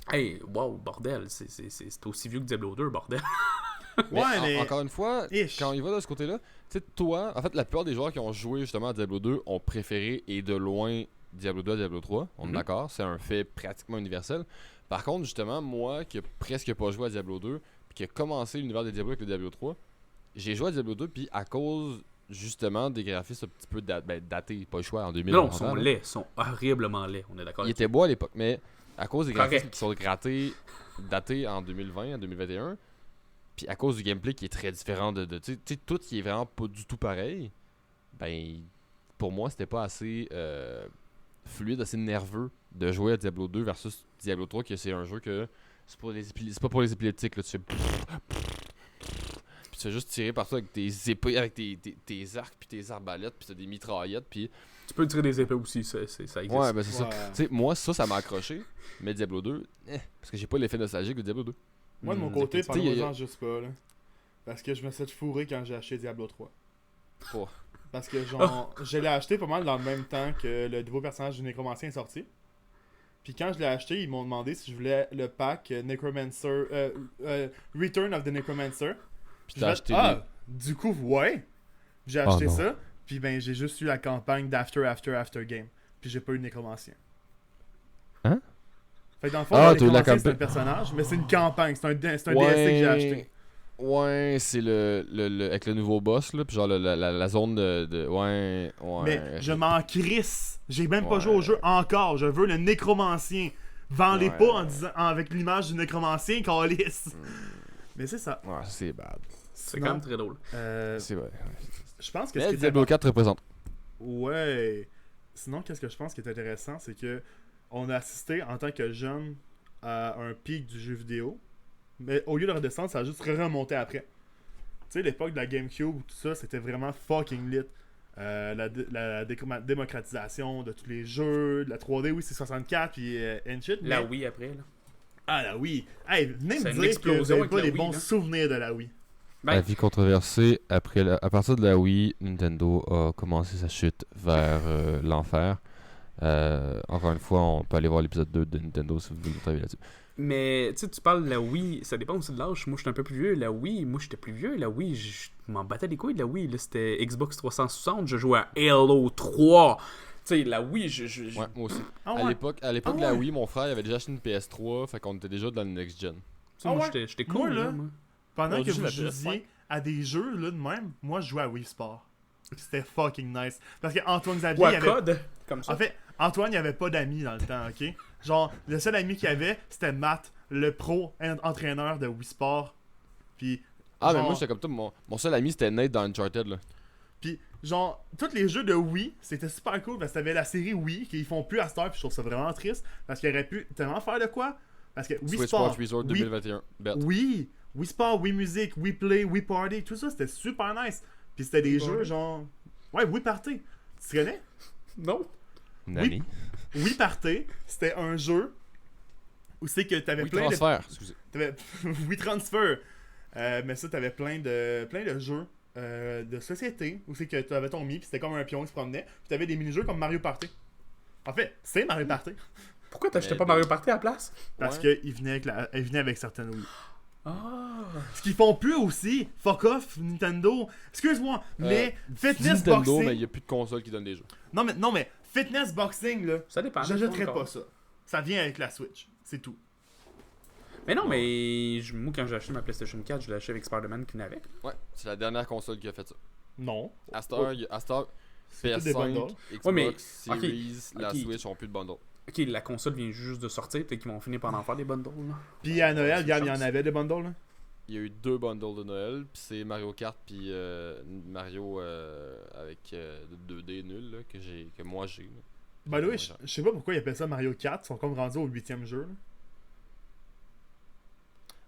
Hey, WoW, bordel. C'est aussi vieux que Diablo 2, bordel. Mais Ouais, mais. encore une fois, Ish. quand il va de ce côté-là, tu sais, toi, en fait, la plupart des joueurs qui ont joué justement à Diablo 2 ont préféré et de loin Diablo 2 à Diablo 3. On est d'accord, c'est un fait pratiquement universel. Par contre, justement, moi qui ai presque pas joué à Diablo 2, puis qui a commencé l'univers de Diablo avec le Diablo 3, j'ai joué à Diablo 2, puis à cause justement des graphismes un petit peu datés, pas le choix, en 2000. Non, ils sont laids, ils sont horriblement laids, on est d'accord. Il était beau à l'époque, mais à cause des Correct. graphismes qui sont datés en 2020, en 2021, puis à cause du gameplay qui est très différent de tu sais, tout qui est vraiment pas du tout pareil, ben pour moi c'était pas assez fluide, assez nerveux de jouer à Diablo 2 versus Diablo 3, que c'est un jeu que c'est pas pour les épileptiques, là, tu fais puis tu fais juste tirer partout avec tes épées, avec tes arcs, puis tes arbalètes, puis t'as des mitraillettes, puis Tu peux tirer des épées aussi, ça existe. ouais, ben c'est ça. Ouais. Tu sais, moi ça m'a accroché, mais Diablo 2, parce que j'ai pas l'effet nostalgique de Diablo 2. Moi, de mon Hmm, côté, tu sais, parlons-en juste pas, là. Parce que je me suis fait fourrer quand j'ai acheté Diablo 3. Oh. Parce que, genre, je l'ai acheté pas mal dans le même temps que le nouveau personnage du Nécromancien est sorti. Puis quand je l'ai acheté, ils m'ont demandé si je voulais le pack Necromancer. Return of the Necromancer. Puis J'ai t'as fait, acheté du coup, ouais. J'ai Ah, acheté non. ça. Puis ben, j'ai juste eu la campagne d'After Game. Puis j'ai pas eu de Nécromancien. Hein? Fait que dans le fond, Ah, le t'as eu la Nécromancien, c'est un campagne. personnage, mais c'est une campagne. C'est un DLC que Ouais. j'ai acheté. Ouais, c'est le avec le nouveau boss, là, puis genre la zone de ouais. Mais je m'en crisse. J'ai même pas Ouais. joué au jeu encore. Je veux le Nécromancien. Vends-les Ouais. pas avec l'image du Nécromancien, câlisse. Mais c'est ça. Ouais, c'est bad. C'est Sinon, quand même très drôle. C'est vrai. je pense que Mais ce qui Diablo 4 représente. Ouais. Sinon, qu'est-ce que je pense qui est intéressant, c'est que on a assisté en tant que jeune à un pic du jeu vidéo. Mais au lieu de redescendre, ça a juste remonté après. Tu sais, l'époque de la GameCube, tout ça, c'était vraiment fucking lit. La démocratisation de tous les jeux, de la 3D, oui, c'est 64, puis and shit. La mais- Wii après, là. Ah, la Wii. Hey, venez C'est me une dire que explosion vous avez avec pas la les Wii, bons là. souvenirs de la Wii. Ben, Avis controversé, à partir de la Wii, Nintendo a commencé sa chute vers l'enfer. Encore une fois, on peut aller voir l'épisode 2 de Nintendo si vous voulez travailler là-dessus. mais tu sais, tu parles de la Wii, ça dépend aussi de l'âge. Moi, j'étais un peu plus vieux. La Wii, moi, j'étais plus vieux. La Wii, je m'en battais les couilles de la Wii. Là, c'était Xbox 360. Je jouais à Halo 3. Tu sais, la Wii, Ouais, moi aussi. Ah À ouais. l'époque Ah de la ouais. Wii, mon frère il avait déjà acheté une PS3, fait qu'on était déjà dans le next gen. Tu sais, Ah moi, ouais? j'étais Moi, cool, là, là, moi. Pendant On que joue vous la PS5. jouiez à des jeux là, de même, moi je jouais à Wii Sport. C'était fucking nice. Parce que Antoine Xavier, Ou à il avait... code, comme ça. En fait, Antoine, il avait pas d'amis dans le temps, ok? Genre, le seul ami qu'il avait, c'était Matt, le pro entraîneur de Wii Sport. Puis, Ah, mais genre, moi j'étais comme toi, mon seul ami c'était Nate dans Uncharted là. puis, genre, tous les jeux de Wii, c'était super cool parce que t'avais la série Wii qu'ils font plus à cette heure, puis je trouve ça vraiment triste parce qu'ils auraient pu tellement faire de quoi? Parce que Wii Switch Sport, Sports Resort Wii, 2021. Bet. Wii, Wii Sport, Wii Music, Wii Play, Wii Party, tout ça, c'était super nice. Puis c'était des Wii jeux Party. genre... Ouais, Wii Party. Tu connais? Non. Nani? Wii Party, c'était un jeu où c'est que t'avais Oui, plein transfert, excusez. T'avais Wii Transfer. Mais ça, t'avais plein de jeux de société où c'est que t'avais ton Mi, puis c'était comme un pion qui se promenait. Puis t'avais des mini-jeux comme Mario Party. En fait, c'est Mario Party. Pourquoi t'achetais Mais pas de- Mario Party à la place? Parce Ouais. qu'il venait, il venait avec certaines Wii. Ah. Ce qu'ils font plus aussi, fuck off, Nintendo. Excuse-moi, mais Fitness Nintendo, Boxing. mais il n'y a plus de console qui donne des jeux. Non, mais Fitness Boxing, là, Ça dépend. j'achèterais pas ça. Ça vient avec la Switch. C'est tout. Mais non, mais moi, quand j'ai acheté ma PlayStation 4, je l'ai acheté avec Spider-Man qui venait avec. Ouais, c'est la dernière console qui a fait ça. Non. À cette heure, C'est tous des PS5, bundles. Xbox Ouais, mais- Series, la ok. Switch ont plus de bundle. Ok, la console vient juste de sortir, peut-être qu'ils vont finir par en faire des bundles. Là. Puis à Noël, c'est regarde, il y en chance. avait des bundles. Là. Il y a eu 2 bundles de Noël, puis c'est Mario Kart puis Mario avec 2D nul là, que moi j'ai. Là. By the way, je sais pas pourquoi ils appellent ça Mario Kart. Ils sont comme rendus au 8e jeu.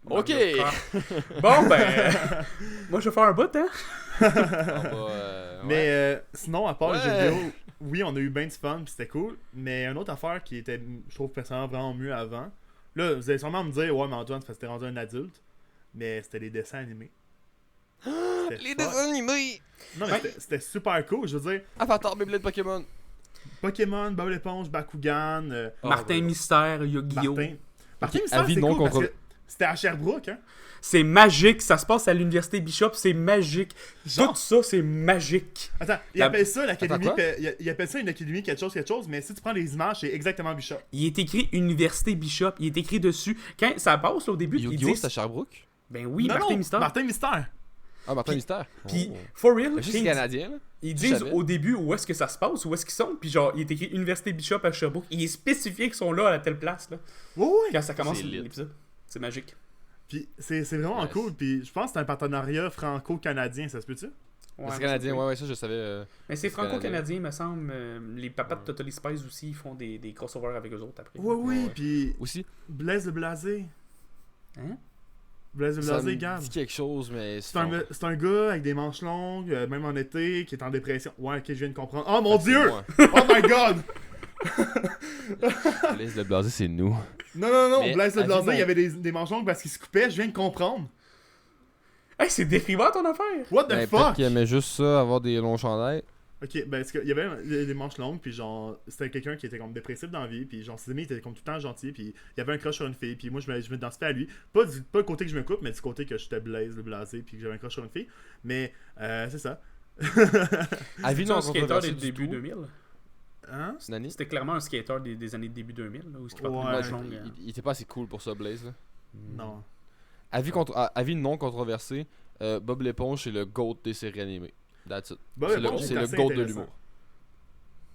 Là. Ok! Mario Kart. Bon, ben. Moi, je vais faire un bout, hein. On va, Mais sinon, à part les Ouais. jeux vidéo, oui, on a eu bien du fun, puis c'était cool. Mais une autre affaire qui était, je trouve personnellement vraiment mieux avant. Là, vous allez sûrement me dire, ouais, mais Antoine, c'est parce que t'es rendu un adulte. Mais c'était les dessins animés. C'était les fuck. dessins animés! Non, mais c'était super cool. Je veux dire, Avatar, Beyblade, Pokémon. Pokémon, Bob l'éponge, Bakugan, Martin ouais. Mystère, Yu-Gi-Oh! Martin Ok, Mystère, avis c'est non cool parce contre- que c'était à Sherbrooke, hein. C'est magique, ça se passe à l'université Bishop, c'est magique. Genre- Tout ça, c'est magique. Attends, ils La- appellent ça l'académie. Attends, quoi? Ils appellent ça une académie quelque chose, mais si tu prends les images, c'est exactement Bishop. Il est écrit Université Bishop, il est écrit dessus. Quand ça passe là, au début, ils Yu-Gi-Oh! disent. C'est à Sherbrooke? Ben oui, Non, Martin non, Mystère. Martin Mystère. Ah, Martin Puis- Mystère. Puis, Oh. for real, Mais juste quand canadien, là. ils Je disent savais. au début où est-ce que ça se passe, où est-ce qu'ils sont, puis genre, il est écrit Université Bishop à Sherbrooke. Il est spécifié qu'ils sont là à telle place, là. Oui, oui. Quand ça commence C'est lit. l'épisode. C'est magique. Puis c'est vraiment Yes. cool. Puis je pense que c'est un partenariat franco-canadien, ça se peut-tu? Ouais, C'est canadien, oui. ouais, ça je savais. Mais c'est c'est franco-canadien, me semble. Les papas de Totally Spies aussi, ils font des crossovers avec eux autres après. Oui, oui. Ouais. Puis Aussi, Blaise le Blasé. Hein? Blaise le ça Blasé, me Gab. dit quelque chose, mais C'est un gars avec des manches longues, même en été, qui est en dépression. Ouais, ok, je viens de comprendre. Oh mon C'est dieu! moi. Oh my god! Blaise le blasé, c'est nous. Non, Mais Blaise le avis Blasé, non. il y avait des manches longues parce qu'il se coupait, je viens de comprendre. Hey, c'est déprimant ton affaire! What the Ben, peut-être fuck? qu'il aimait juste ça, avoir des longs chandails. Ok, ben, il y avait des manches longues, puis genre, c'était quelqu'un qui était comme dépressif dans la vie, puis genre, ses amis étaient comme tout le temps gentils, puis il y avait un crush sur une fille, puis moi, je m'identifiais à lui. Pas le côté que je me coupe, mais du côté que j'étais Blaise le Blasé, puis que j'avais un crush sur une fille. Mais, c'est ça. Avis C'est non un skater controversé des du début tout. 2000. Hein? C'est une année. C'était clairement un skater des années début 2000, là, où il portait Ouais. une manche longue. Il était pas assez cool pour ça, Blaze. Là. Non. Avis non controversé, Bob l'éponge, c'est le GOAT des séries animées. That's it. Bob C'est l'éponge, c'est le assez GOAT de intéressant.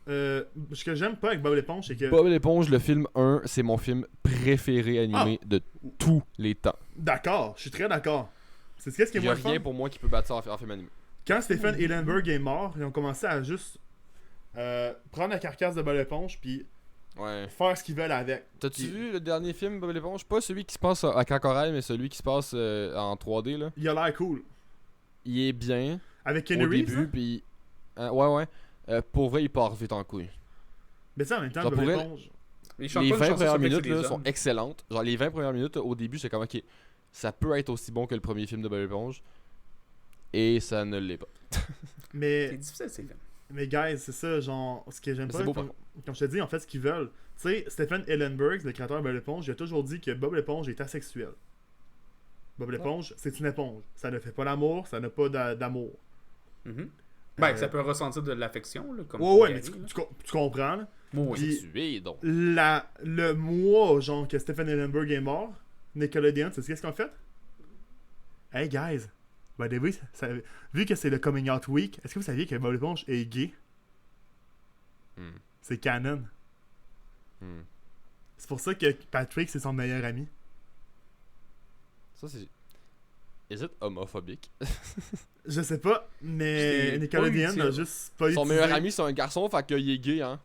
l'humour. Ce que j'aime pas avec Bob l'éponge, c'est que. Bob l'éponge, le film 1, c'est mon film préféré animé de tous les temps. D'accord, je suis très d'accord. C'est ce qui est Il y a moins fun. rien pour moi qui peut battre ça en film animé. Quand Stephen Hillenburg est mort, ils ont commencé à juste prendre la carcasse de Bob l'éponge, puis Ouais. faire ce qu'ils veulent avec. T'as-tu Puis- vu le dernier film Bob l'éponge? Pas celui qui se passe à Cancorail, mais celui qui se passe en 3D là. Il a l'air cool. Il est bien Avec Kenny au Reeves, début, hein? puis ouais. Pour vrai, il part vite en couille. Mais ça, en même temps, Genre, Bob pour vrai, l'éponge. Il chante Les pas une 20 chanson premières sur minutes Sex et là, les sont Hommes. excellentes. Genre les 20 premières minutes au début, c'est comme ok, ça peut être aussi bon que le premier film de Bob l'éponge. Et ça ne l'est pas. C'est Mais, difficile, ces films. mais guys, c'est ça, genre, ce que j'aime Mais pas, c'est beau, comme je te dis, en fait, ce qu'ils veulent. Tu sais, Stephen Hillenburg, le créateur de Bob l'éponge, il a toujours dit que Bob l'éponge est asexuel. Bob l'éponge, c'est une éponge. Ça ne fait pas l'amour, ça n'a pas d'amour. Mhm. Ben, Euh, ça peut ressentir de l'affection, là, comme Ouais, pour ouais, mais Gary, là. tu comprends, là. Oui, oui. Puis- Tu es donc. Le mois, genre, que Stephen Hillenburg est mort, Nickelodeon, c'est qu'est-ce qu'on fait? Hey, guys, by the way, vu que c'est le Coming Out Week, est-ce que vous saviez que Bob l'éponge est gay? Hmm. C'est canon. Hmm. C'est pour ça que Patrick, c'est son meilleur ami. Ça c'est. Is it homophobique? Je sais pas, mais C'est Nickelodeon pas a utile. juste pas Son utilisé... meilleur ami c'est un garçon, fait qu'il est gay, hein.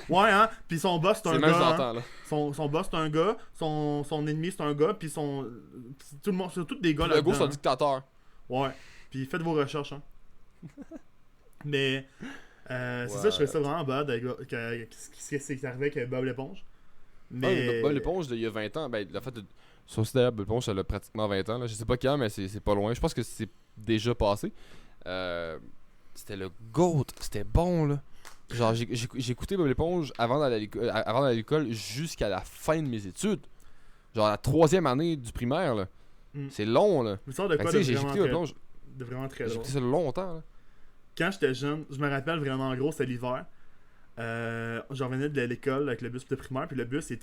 Ouais, hein, pis son boss, c'est C'est un même gars, hein. j'entends là. Son boss, c'est un gars, son ennemi, c'est un gars, pis tout le monde, c'est tous des gars Le là-dedans. gars c'est un hein. dictateur. Ouais. Puis faites vos recherches, hein. Mais c'est ça, Ouais. je fais ça vraiment bad avec ce qui est arrivé avec Bob l'éponge. Mais Bob l'éponge il y a 20 ans, ben la fait de. Sur ce d'ailleurs, Bob l'éponge elle a pratiquement 20 ans, là. Je sais pas quand, mais c'est pas loin. Je pense que c'est déjà passé. C'était le GOAT, c'était bon là. Genre j'ai écouté Bob l'éponge avant d'aller à l'école jusqu'à la fin de mes études. Genre la 3e année du primaire là. Mm. C'est long là. Vous sortez de Fait que, quoi tu sais, de j'ai vraiment, écouté Bob très, l'éponge. de vraiment très J'ai drôle. écouté ça longtemps là. Quand j'étais jeune, je me rappelle vraiment gros, c'était l'hiver. Je revenais de l'école avec le bus de primaire, puis le bus il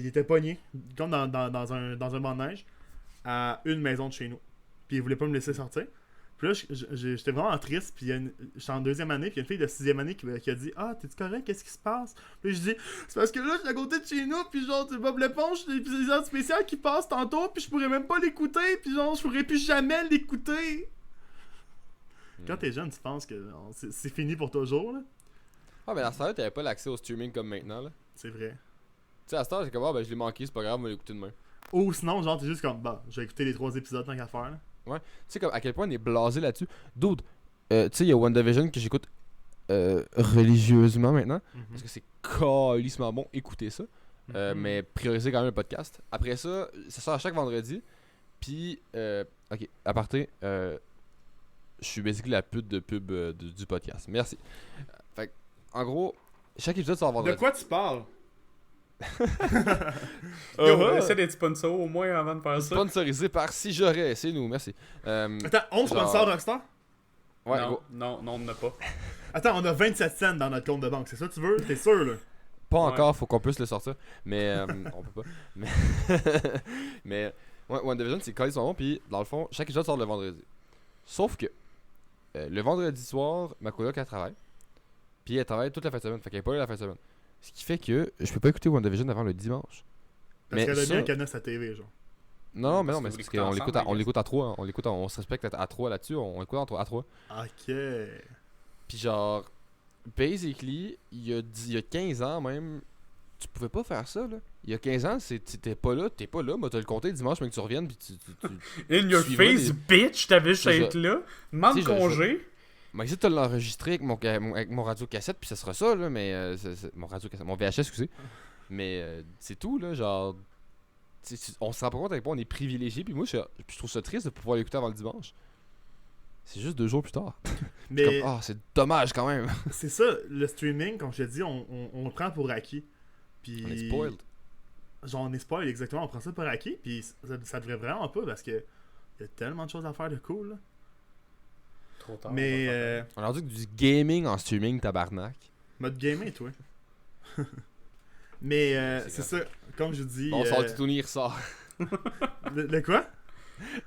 était pogné, comme dans un banc de neige, à une maison de chez nous. Puis il voulait pas me laisser sortir. Puis là, j'étais vraiment triste. Puis j'étais en 2e année. Puis il y a une fille de 6e année qui a dit « Ah, t'es-tu correct? Qu'est-ce qui se passe? » Puis je dis « C'est parce que là, je suis à côté de chez nous. Puis genre, c'est Bob l'éponge, c'est l'épisode spécial qui passe tantôt. Puis je pourrais même pas l'écouter. Puis genre, je pourrais plus jamais l'écouter. » Quand t'es jeune, tu penses que c'est fini pour toujours, là. Ah, mais à ce temps-là, t'avais pas l'accès au streaming comme maintenant, là. C'est vrai. Tu sais, à ce temps-là, c'est comme, ben je l'ai manqué, c'est pas grave, on va l'écouter demain. Ou sinon, genre, t'es juste comme, bah, je vais écouter les 3 épisodes tant qu'à faire, là. Ouais. Tu sais, comme, à quel point on est blasé là-dessus. Dude, tu sais, il y a WandaVision que j'écoute religieusement maintenant. Parce que c'est calissement bon, écoutez ça. Mais priorisez quand même le podcast. Après ça, ça sort à chaque vendredi. Puis, ok, à partir, je suis basically la pute de pub du podcast. Merci. Fait en gros, chaque épisode sort vendredi. De quoi tu parles? Yo, essaie d'être sponsor au moins avant de faire ça. Sponsorisé par Si J'aurais, c'est nous, merci. Attends, on sponsor Rockstar? Ouais, non, gros. non, on n'a pas. Attends, on a 27 cents dans notre compte de banque, c'est ça que tu veux? T'es sûr, là? Pas Ouais. encore, faut qu'on puisse le sortir. Mais on peut pas. Mais ouais, WandaVision, c'est calé son bon. Puis dans le fond, chaque épisode sort le vendredi. Sauf que le vendredi soir, ma coloc elle travaille. Puis elle travaille toute la fin de semaine. Fait qu'elle est pas là la fin de semaine. Ce qui fait que je peux pas écouter WandaVision avant le dimanche. Parce Mais qu'elle a mis ça- un canal à TV, genre. Non, mais Parce non, mais que c'est vous parce qu'on l'écoutez l'écoute ensemble, on l'écoute à 3. On l'écoute, on se respecte à 3 là-dessus. On écoute à 3. Ok. Puis genre, basically, il y a 15 ans même, tu pouvais pas faire ça, là. Il y a 15 ans, t'es pas là, moi t'as le compté dimanche, mais que tu reviennes, puis tu In your suivras face, les- bitch, t'avais juste à C'est être là. Demande Tu sais, congé. m'a essayé de te l'enregistrer avec mon radio cassette, puis ça sera ça, là, mais mon radio cassette, mon VHS, excusez. Mais c'est tout, là, genre, on se rend pas compte à quel point on est privilégié, puis moi je trouve ça triste de pouvoir l'écouter avant le dimanche. C'est juste 2 jours plus tard. Mais Comme, c'est dommage quand même. c'est ça, le streaming, comme je te dis, on le prend pour acquis. Puis... On est spoiled. Genre, on est spoiled, exactement. On prend ça pour acquis, puis ça devrait vraiment pas, parce que y a tellement de choses à faire de cool, là. Trop tard. Mais, On a rendu que du gaming en streaming, tabarnak. mode gaming, toi. Mais, c'est C'est ça, comme je dis... Bon, Salty Tony il ressort. le quoi?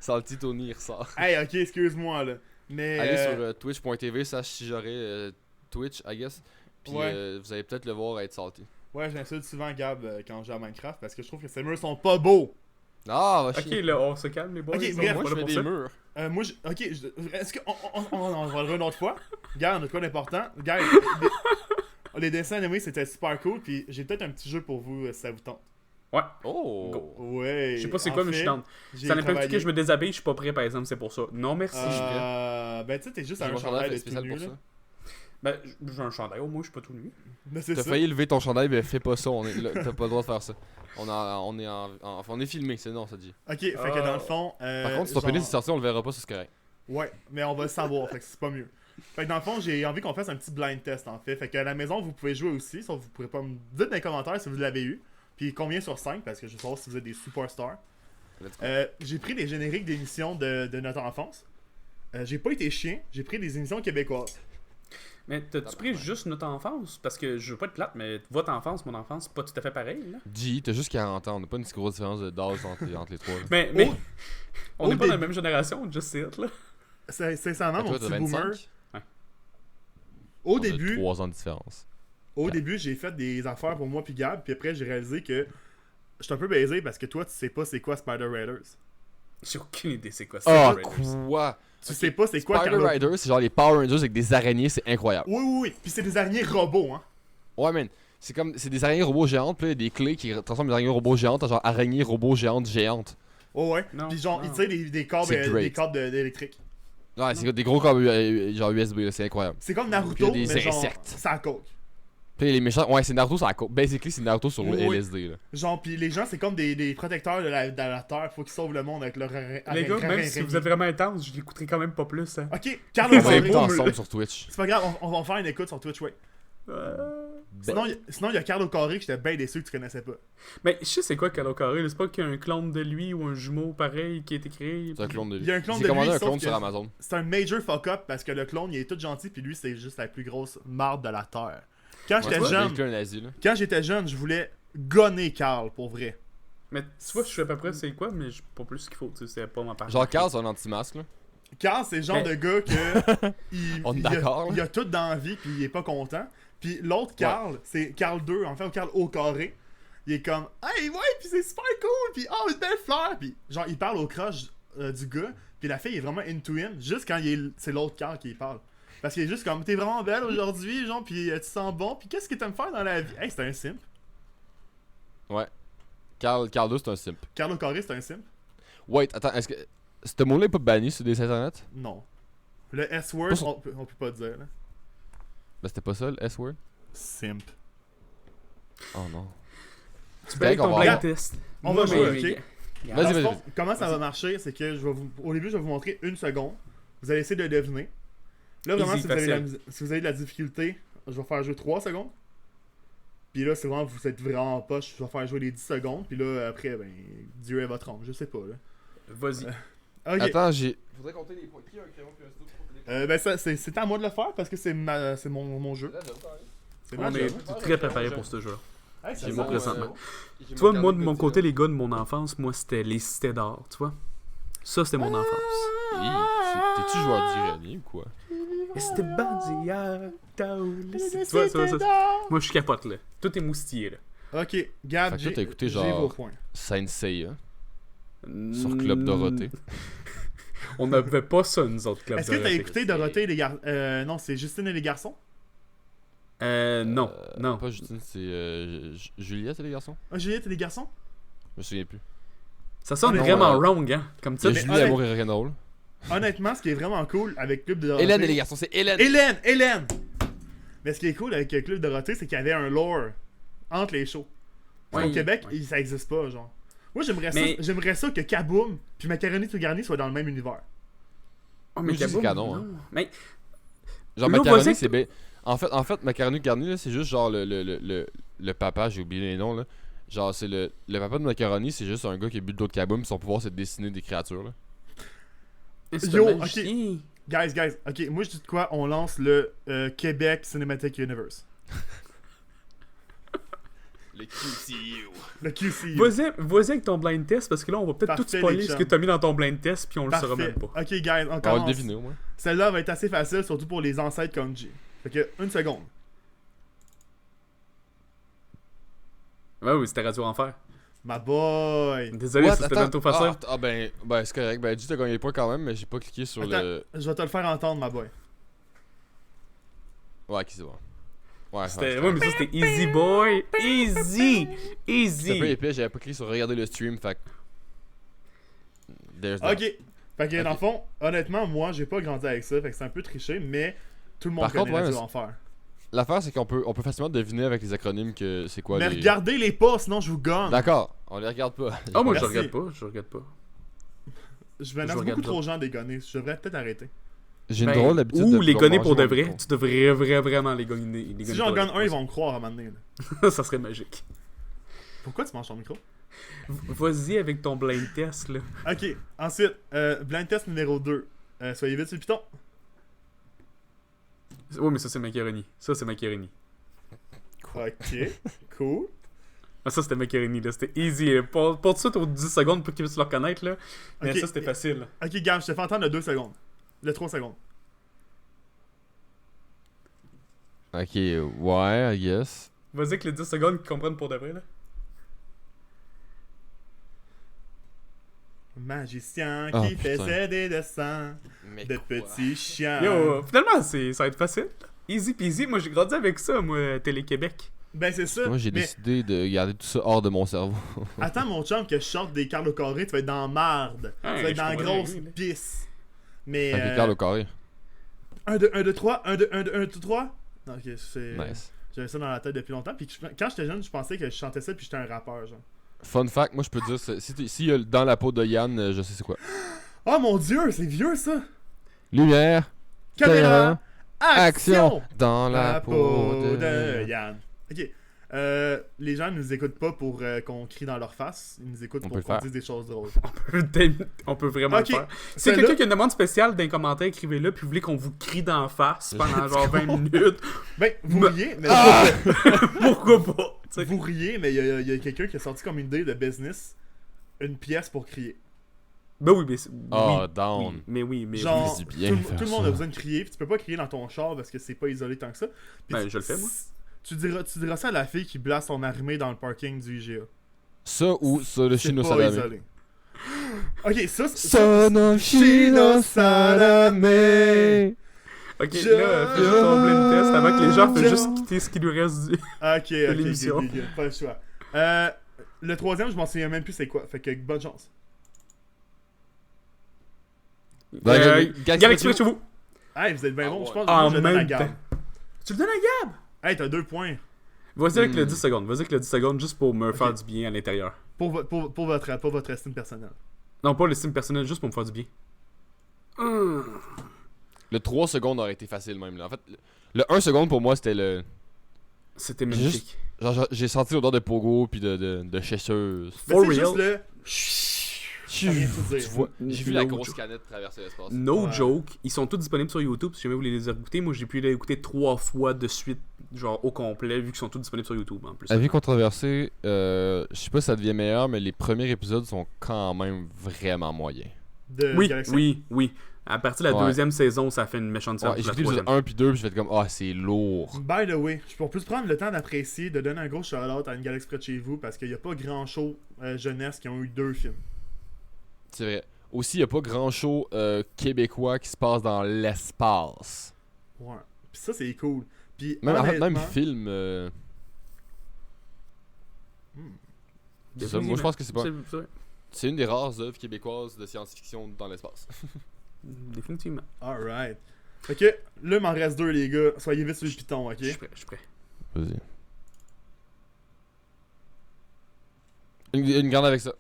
Salty Tony il ressort. Hey, ok, excuse-moi, là. Mais... Allez sur twitch.tv, si j'aurais Twitch, I guess. Puis Ouais. vous allez peut-être le voir être salty. Ouais, j'insulte souvent Gab quand je joue à Minecraft, parce que je trouve que ces murs sont pas beaux. Ah, va Ok, chier. là, on se calme, les boys. Ok, On bref, est Moi, pas je là fais pour des ça. murs. Moi, ok, est-ce qu'on va le une autre fois? Regarde, on a quoi d'important? Regarde, les dessins animés, c'était super cool, puis j'ai peut-être un petit jeu pour vous, si ça vous tente. Ouais. Oh! Go. Ouais. Je sais pas c'est en quoi, mais je fait, suis dans. j'ai Ça n'importe travaillé- que je me déshabille, je suis pas prêt, par exemple, c'est pour ça. Non, merci. Ben, tu sais, t'es juste J'ai un mon chandail chandail de tout spécial nu, pour là. ça. Ben, j'ai un chandail, au moins, je suis pas tout nu. Mais c'est T'as ça. failli lever ton chandail, mais fais pas ça. T'as pas le droit de faire ça. On est filmé, c'est non, ça dit. Ok, fait que dans le fond... Par contre, si ton pénis est sorti, on le verra pas, ça c'est correct. Ouais, mais on va le savoir, fait que c'est pas mieux. Fait que dans le fond, j'ai envie qu'on fasse un petit blind test, en fait. Fait que à la maison, vous pouvez jouer aussi, sauf que vous pourrez pas me dire dans les commentaires si vous l'avez eu. Puis combien sur 5, parce que je veux savoir si vous êtes des superstars. Let's go. J'ai pris des génériques d'émissions de notre enfance. J'ai pas été chien, j'ai pris des émissions québécoises. Mais t'as-tu pris juste notre enfance? Parce que je veux pas être plate, mais votre enfance, mon enfance, c'est pas tout à fait pareil, là. G, t'as juste 40 ans, on n'a pas une si grosse différence d'âge entre les trois. Là. Mais Oh, on au n'est pas dans la début- même génération, just say it, là. Sincèrement, Et mon toi, petit t'as boomer, 25? au début, 3 ans de différence. au début, j'ai fait des affaires pour moi puis Gab, puis après j'ai réalisé que je suis un peu baisé parce que toi tu sais pas c'est quoi Spider Raiders. J'ai aucune idée c'est quoi ça. Ah, Raiders. quoi? Tu sais pas c'est quoi Spider Carlo- Rider, c'est genre les Power Rangers avec des araignées, c'est incroyable. Oui, oui, oui. Puis c'est des araignées robots, hein. Ouais, man. C'est des araignées robots géantes, puis là, il y a des clés qui transforment les araignées robots géantes en genre araignées robots géantes. Oh, ouais. Non, Puis genre, non. ils tirent des câbles, C'est great. des câbles d'électrique. Ouais, c'est des gros câbles genre USB, là, c'est incroyable. C'est comme Puis Naruto, il y a des mais genre, insectes. ça à coke. Puis les méchants, ouais, c'est Naruto sur la côte. Basically, c'est Naruto sur le Oui. LSD, là. Genre, puis les gens, c'est comme des protecteurs de la Terre. Faut qu'ils sauvent le monde avec leur Les gars, même si vous êtes vraiment intense, je l'écouterai quand même pas plus, hein. Ok, Carlo On va Corré. écouter ensemble sur Twitch. C'est pas grave, on va faire une écoute sur Twitch, ouais. Sinon, il y a Carlo Corré que j'étais bien déçu que tu connaissais pas. Mais je sais c'est quoi Carlo Carré, là, c'est pas qu'il y a un clone de lui ou un jumeau pareil qui a été créé. C'est un clone de lui. Il y a un clone J'ai de commandé lui, un sauf clone que- sur Amazon. C'est un major fuck-up parce que le clone, il est tout gentil, puis lui, c'est juste la plus grosse marde de la Terre. Quand j'étais Ouais, jeune, véhicule un nazi, là. quand j'étais jeune, je voulais gonner Carl, pour vrai. Mais tu vois, je sais à peu près c'est quoi, mais je sais pas plus ce qu'il faut, tu sais, c'est pas ma part. Genre, Carl, c'est un anti-masque, là. Carl, c'est le genre de gars que. On est d'accord, là. Il a tout dans la vie, puis il est pas content. Puis l'autre Carl, c'est Carl 2, en fait, ou Carl au carré. Il est comme, hey, ouais, puis c'est super cool, puis oh, une belle fleur. Puis genre, il parle au crush du gars, puis la fille est vraiment into him, juste quand c'est l'autre Carl qui parle. Parce qu'il est juste comme, t'es vraiment belle aujourd'hui, genre, puis tu sens bon, puis qu'est-ce que t'aimes faire dans la vie? Hey, c'est un simp. Ouais. Carl 2, c'est un simp. Carl au carré, c'est un simp? Wait, attends, est-ce que. Ce mot-là est pas banni sur des sites internet? Non. Le S-word, Pas sur- on peut pas dire, là. Ben, c'était pas ça, le S-word? Simp. Oh non. Tu peux aller avec ton on va blind voir. test. On va Mais- jouer, mais- ok? Vas-y, Dans le vas-y, fond, vas-y. comment ça va marcher, c'est que au début, je vais vous montrer une seconde. Vous allez essayer de deviner. Là, vraiment, Easy, si vous avez de la difficulté, je vais faire jouer 3 secondes. Puis là, c'est vraiment, vous êtes vraiment poche, je vais faire jouer les 10 secondes. Puis là, après, ben, Dieu est votre ombre, je sais pas, là. Vas-y. Ok. Attends, Faudrait compter les points. Qui a un crayon puis un stylo pour compter les Ben, ça, c'est à moi de le faire parce que c'est mon jeu. points? C'est On ma est job. très préparé pour ce jeu-là. Hey, ça J'ai sent, moi présentement. J'ai Tu vois, mon moi, de carnet mon de côté, tir. les gars de mon enfance, moi, c'était les cités d'or, tu vois. Ça, c'était mon enfance. Hi, t'es-tu joueur d'Iranie ou quoi? C'était bandia, tu vois, ça. Moi, je capote, là. Tout est moustillé, là. Ok, Gab, Fait que là, t'as écouté j'ai genre- vos points. Saint Seiya. Sur Club Dorothée. On n'avait pas ça, nous autres, Club Est-ce que t'as Dorothée. écouté Dorothée et les garçons? Non, c'est Justine et les garçons? Non. Pas Justine, c'est Juliette et les garçons? Ah, Juliette et les garçons? Je me souviens plus. Ça sonne Non, vraiment euh, wrong, hein, comme Il y a titre. mais Julie, honnête- Amour et Rock'n'Roll. Honnêtement, ce qui est vraiment cool avec Club de Dorothée... Hélène et les garçons, c'est Hélène! Hélène! Mais ce qui est cool avec Club Dorothée, c'est qu'il y avait un lore entre les shows. Ouais, Au Québec, ouais. ça existe pas, genre. Moi, Mais- j'aimerais ça que Kaboom puis Macaroni tout garni soient dans le même univers. Oh, Moi, je dis Kaboom, c'est canon, non. hein. Mais Genre, Là, Macaroni, voisin- c'est bien. En fait, Macaroni Garni, là, c'est juste genre le papa, j'ai oublié les noms, là. Genre, c'est le papa de Macaroni, c'est juste un gars qui a bu de l'eau de Kaboom, son pouvoir, c'est de dessiner des créatures, là. c'est Yo, un magicien. Guys, ok, moi je dis de quoi, on lance le Québec Cinematic Universe. Le QCU. Le QC. Vas-y avec ton blind test, parce que là, on va peut-être tout Parfait, spoiler les ce que chums. t'as mis dans ton blind test, puis on le saura Parfait. même pas. Ok, guys, on On va le commence. deviner, au moins. Celle-là va être assez facile, surtout pour les ancêtres comme G. Fait que, une seconde. Ouais, oui, c'était Radio Enfer. My boy. Désolé, What? c'était Attends. bientôt facile. Ben, c'est correct. Ben, dis, t'as gagné le point quand même, mais j'ai pas cliqué sur Attends, le. je vais te le faire entendre, my boy. Ouais, ok, c'est bon. Ouais, C'était... Ouais, mais ça, c'était easy, boy. Easy. C'était un peu Easy. épais, j'avais pas cliqué sur regarder le stream, fait que. There's that. Ok. Fait que, Ok. dans le fond, honnêtement, moi, j'ai pas grandi avec ça, fait que c'est un peu triché, mais tout le monde Par connaît contre, ouais, Radio mais- Enfer. L'affaire, c'est qu'on peut facilement deviner avec les acronymes que c'est quoi Mais les. regardez les pas, sinon je vous gagne. D'accord, on les regarde pas. Oh, moi, Merci. je regarde pas. Je regarde pas. Je m'énerve Je beaucoup regarde trop pas. gens des gonner. Je devrais peut-être arrêter. J'ai une Ben, drôle d'habitude ou de les vouloir gonner manger pour de mon vrai. micro. Tu devrais vraiment les gonner. Si j'en gagne un, ils vont me croire à un moment donné. là. Ça serait magique. Pourquoi tu manges ton micro? Vas-y avec ton blind test, là. Ok, ensuite, blind test numéro 2. Soyez vite sur le piton. Ouais, mais ça, c'est macaroni. Ça, c'est macaroni. Ok, cool. Ah, ça, c'était macaroni, là. C'était easy. Là. Pour tout de suite aux 10 secondes pour qu'ils puissent le reconnaître, là. Mais Ok. ça, c'était facile. Ok, Gab, je te fais entendre le 2 secondes. Le 3 secondes. Ok, ouais, I guess. Vas-y avec les 10 secondes qu'ils comprennent pour de vrai, là. Magicien Oh, qui putain. faisait des dessins Mais de petits chiens. Yo, finalement, ça va être facile. Easy peasy. Moi, j'ai grandi avec ça, moi, Télé-Québec. Ben c'est ça. Moi, j'ai mais décidé de garder tout ça hors de mon cerveau. attends mon chum que je sorte des Carl au carré, tu vas être dans marde. Ah, tu vas être je dans la comprends grosse bien, là. pisse. Mais Fait que Carl au carré. 1, 2, 1, 2, 3, 1, 2, 1, 2, 1, 2, 3. Non, ok, c'est... Nice. J'avais ça dans la tête depuis longtemps. Puis quand j'étais jeune, je pensais que je chantais ça puis j'étais un rappeur, genre. Fun fact, moi je peux te dire, si y a dans la peau de Yann, je sais c'est quoi. Oh mon dieu, c'est vieux ça! Lumière, Caméra, action! dans la peau de Yann. Ok. Les gens ne nous écoutent pas pour qu'on crie dans leur face. Ils nous écoutent On pour peut le qu'on faire. dise des choses drôles. On peut vraiment Ok, le faire. Si c'est celle-là- quelqu'un qui a une demande spéciale dans les commentaires, écrivez-le, puis vous voulez qu'on vous crie d'en face pendant genre 20 minutes, Ben, vous Me- riez, mais pourquoi pas? tu sais. vous riez, mais il y a quelqu'un qui a sorti comme une idée de business une pièce pour crier. Ben oui, mais Ah, oui, down. oui, mais oui, mais Genre, fait du bien tout, faire tout le monde ça. a besoin de crier, puis tu peux pas crier dans ton char parce que c'est pas isolé tant que ça. Puis Ben, je le fais, moi. Tu diras ça à la fille qui blasse son armée dans le parking du IGA. Ça ou ça, le C'est Chino pas Salame. isolé. Ok, ça, Son of Chino Salame. Ok, Je- là, fais juste ton blind test avant que les gens Je- fassent juste quitter ce qui lui reste du... Ok, l'émission. good, pas le choix. Le troisième, je m'en souviens même plus c'est quoi. Fait que bonne chance. Galaxy chez vous. Hey, vous êtes bien Ah bon. ouais. Je pense En que je le donne à même Gab. temps. Tu le donnes à Gab? Hey, t'as 2 points. Vas-y avec le 10 secondes. Vas-y avec le 10 secondes juste pour me Ok. faire du bien à l'intérieur. Pour votre estime personnelle. Non, pas l'estime personnelle, juste pour me faire du bien. Le 3 secondes aurait été facile même. Là. En fait, le 1 seconde pour moi, c'était le. C'était J'ai magnifique. Genre, j'ai senti l'odeur de pogo puis de chasseuse. Mais For c'est real? juste le. Ça vient tout dire. Tu vois, j'ai vu la No grosse joke. canette traverser l'espace. No Ouais. joke. Ils sont tous disponibles sur YouTube si jamais vous voulez les écouter. Moi, j'ai pu les écouter 3 fois de suite, genre au complet, vu qu'ils sont tous disponibles sur YouTube en plus. Avis controversé, je sais pas si ça devient meilleur, mais les premiers épisodes sont quand même vraiment moyens. De Oui, Galaxy. oui. À partir de la Ouais. deuxième saison, ça fait une méchante Ouais, différence. j'ai la écouté l'épisode troisième. 1 puis 2 puis j'ai fait comme ah c'est lourd. By the way, je peux plus prendre le temps d'apprécier, de donner un gros shout-out à une galaxie près de chez vous parce qu'il n'y a pas grand show jeunesse qui ont eu 2 films. C'est vrai. Aussi, il y a pas grand show québécois qui se passe dans l'espace. Ouais. Puis ça, c'est cool. Puis Même, en fait, même honnêtement, film. C'est ça, moi je pense que c'est pas. C'est vrai. C'est une des rares œuvres québécoises de science-fiction dans l'espace. Définitivement. alright. Fait que là, il m'en reste 2, les gars. Soyez vite sur le piton, ok? Je suis prêt. Vas-y. Une garde avec ça.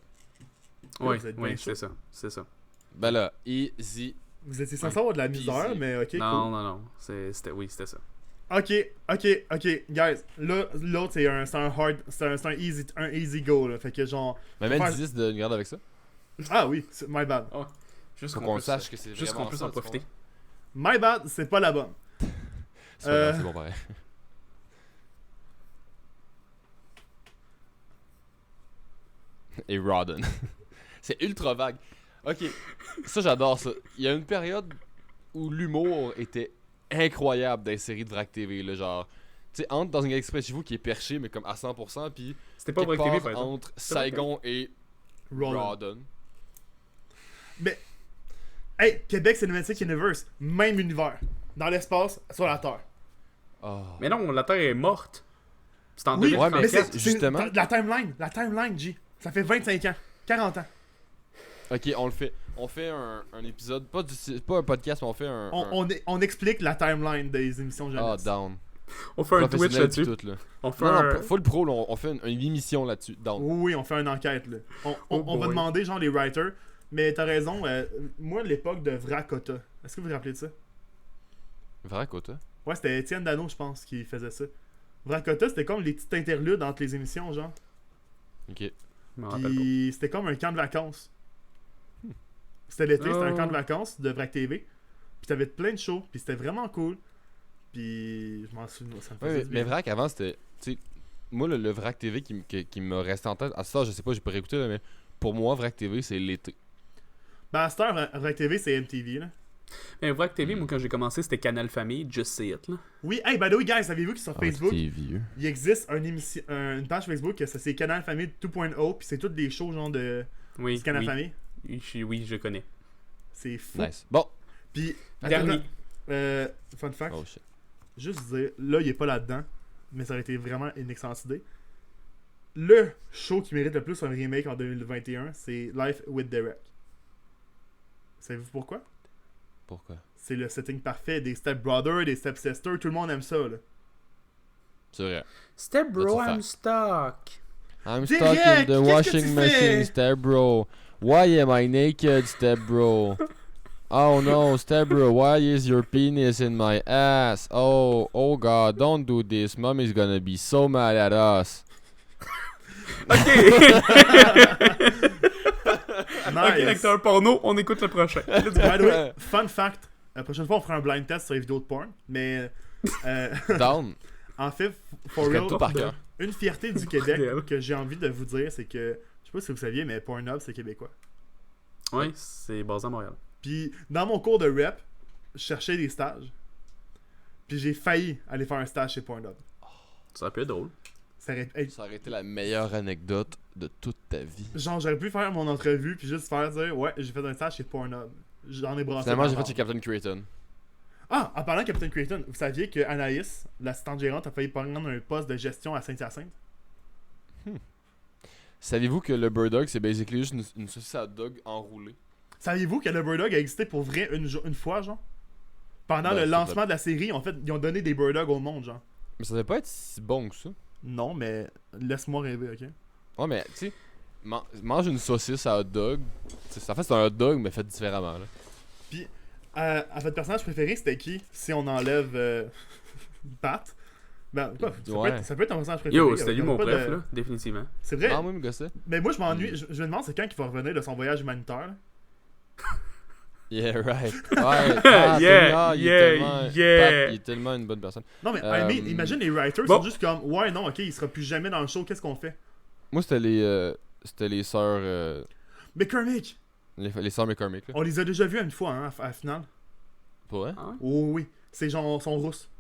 Ouais, vous êtes bien chaud. c'est ça. Ben là, easy. Vous étiez censé avoir de la misère, Peasy. mais ok, Non. C'était ça. cool. Ok, guys. Là, l'autre, c'est un easy goal, là. Fait que genre. Mais même Faire- 10 de une garde avec ça. Ah oui, my bad. Juste Faut qu'on le sache que c'est Juste vraiment qu'on puisse ça, en tu profiter. comprends? My bad, c'est pas la bonne. C'est pas grave, c'est bon pareil. Et Rodden. C'est ultra vague. Ok, ça j'adore ça. Il y a une période où l'humour était incroyable dans les séries de Vrac TV. Là, genre, tu sais, entre dans une galaxie près de chez vous qui est perché, mais comme à 100%, puis C'était pas quelque vrai TV, part par exemple. entre C'était pas Saigon et Roland. Rodden. Mais. Hey, Québec Cinematic Universe, même univers. Dans l'espace, sur la Terre. Oh. Mais non, la Terre est morte. C'est en Oui, 2034. mais c'est justement. la timeline, G. Ça fait 25 ans, 40 ans. Ok, on le fait. On fait un épisode, pas un podcast, mais on fait un. On explique la timeline des émissions Ah, jeunesse. down. On fait un Twitch Professionnel pis là-dessus. tout, là. On fait Non, un... non, full pro, là, on fait une émission là-dessus. Down. Oui, on fait une enquête, là. On Oh va boy. demander, genre, les writers. Mais t'as raison, moi, l'époque de Vrakota. Est-ce que vous vous rappelez de ça? Vrai, Kota. Ouais, c'était Étienne Dano, je pense, qui faisait ça. Vrakota, c'était comme les petites interludes entre les émissions, genre. Ok. Je m'en rappelle pas. Puis c'était comme un camp de vacances. C'était l'été, c'était un camp de vacances de Vrac TV. Puis t'avais plein de shows, puis c'était vraiment cool. Puis je m'en souviens, ça me faisait Ouais, du mais bien. Vrac, avant, c'était. Tu sais, moi, le Vrac TV qui me restait en tête, à ça, je sais pas, j'ai pas réécouté, là, mais pour moi, Vrac TV, c'est l'été. Ben à cette heure, Vrac TV, c'est MTV, là. Mais Vrac TV, moi, quand j'ai commencé, c'était Canal Famille, Just Say It, là. Oui, hey, by the way, guys, savez-vous que sur Facebook, t'es vieux. il existe une page Facebook que ça, c'est Canal Famille 2.0, puis c'est toutes des shows, genre, de Oui, du Canal oui. Famille. Oui, je connais. C'est fou. Nice. Bon. Puis, Dernier. fun fact, Oh shit. juste dire, là, il est pas là-dedans, mais ça aurait été vraiment une excellente idée. Le show qui mérite le plus un remake en 2021, c'est Life with Derek. Savez-vous pourquoi? Pourquoi? C'est le setting parfait des Step Brothers, des Step Sisters, tout le monde aime ça, là. C'est vrai. Step That's bro, a fact. I'm stuck. I'm Derek, stuck in the qu'est-ce que washing tu machine, fais? step bro. Why am I naked, step bro? Oh no, step bro, why is your penis in my ass? Oh god, don't do this. Mom is gonna be so mad at us. Ok, Nice! l'acteur porno, on écoute le prochain. Let's go. By the way, fun fact, la prochaine fois on fera un blind test sur les vidéos de porn, mais Down. en fait, for Je connais real, tout par cœur. une fierté du Québec Bordel. que j'ai envie de vous dire, c'est que, je sais pas si vous saviez, mais Pornhub c'est québécois. Ouais, c'est basé à Montréal. Puis dans mon cours de rep, je cherchais des stages. Puis j'ai failli aller faire un stage chez Pornhub. Ça peut être drôle. Ça aurait été la meilleure anecdote de toute ta vie. Genre, j'aurais pu faire mon entrevue puis juste faire dire ouais, j'ai fait un stage chez Pornhub. J'en ai brassé. Finalement, ma j'ai fait part. chez Captain Creighton. Ah, en parlant de Captain Creighton, vous saviez que Anaïs, l'assistante gérante, a failli prendre un poste de gestion à Saint-Hyacinthe? Saviez-vous que le Bird Dog, c'est basically juste une saucisse à hot dog enroulée? Saviez-vous que le Bird Dog a existé pour vrai une fois, genre? Pendant Ben, le c'est lancement de la série, ils ont donné des Bird Dogs au monde, genre. Mais ça devait pas être si bon que ça. Non, mais laisse-moi rêver, ok? Ouais, mais tu sais, mange une saucisse à hot dog. En fait, c'est un hot dog, mais fait différemment. Là. Puis, votre personnage préféré, c'était qui? Si on enlève Pat. Ben, quoi, Ouais. ça peut être ton personnage préféré. Yo, c'était lui mon pas préf, de- là, définitivement. C'est vrai. Ah, moi, me gossait. Mais moi, je m'ennuie. Je me demande, c'est quand qu'il va revenir de son voyage humanitaire, là? Yeah, right. Ouais, Yeah, il yeah, est tellement, yeah. Pat, il est tellement une bonne personne. Non, mais I mean, imagine les writers bon. sont juste comme ouais, non, ok, il sera plus jamais dans le show, qu'est-ce qu'on fait? Moi, c'était les sœurs. McCormick! Les sœurs McCormick, là. On les a déjà vus une fois, hein, à la finale. Pour vrai? Ah ouais? Oh oui, c'est genre, sont rousses.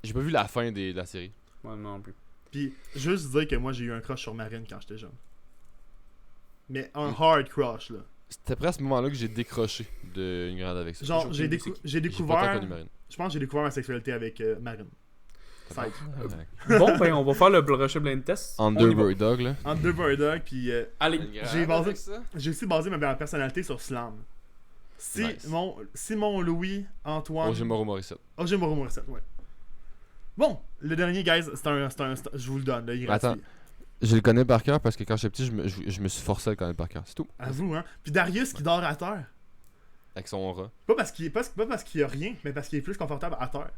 J'ai pas vu la fin de la série. Ouais, non plus. Puis, juste dire que moi, j'ai eu un crush sur Marine quand j'étais jeune. Mais un hard crush, là. C'était presque à ce moment-là que j'ai décroché de Une grande avec ça. Genre, J'ai j'ai aucune idée J'ai pas tant découvert. connu Marine. Je pense que j'ai découvert ma sexualité avec Marine. Psych. Bon, ben, on va faire le prochain blind test. On y va. Underbird Dog, là. Entre deux Bird Dogs, puis Allez. j'ai aussi basé ma personnalité sur Slam. Nice. Simon Louis Antoine. Roger Moreau Morissette. Roger Moreau Morissette, ouais. Bon, le dernier, guys, je vous le donne, là, il reste. Attends. Je le connais par cœur parce que quand j'étais petit, je me suis forcé à le connaître par cœur. C'est tout. À vous, hein. Puis Darius qui dort à terre. Avec son rat. Pas parce qu'il y a rien, mais parce qu'il est plus confortable à terre.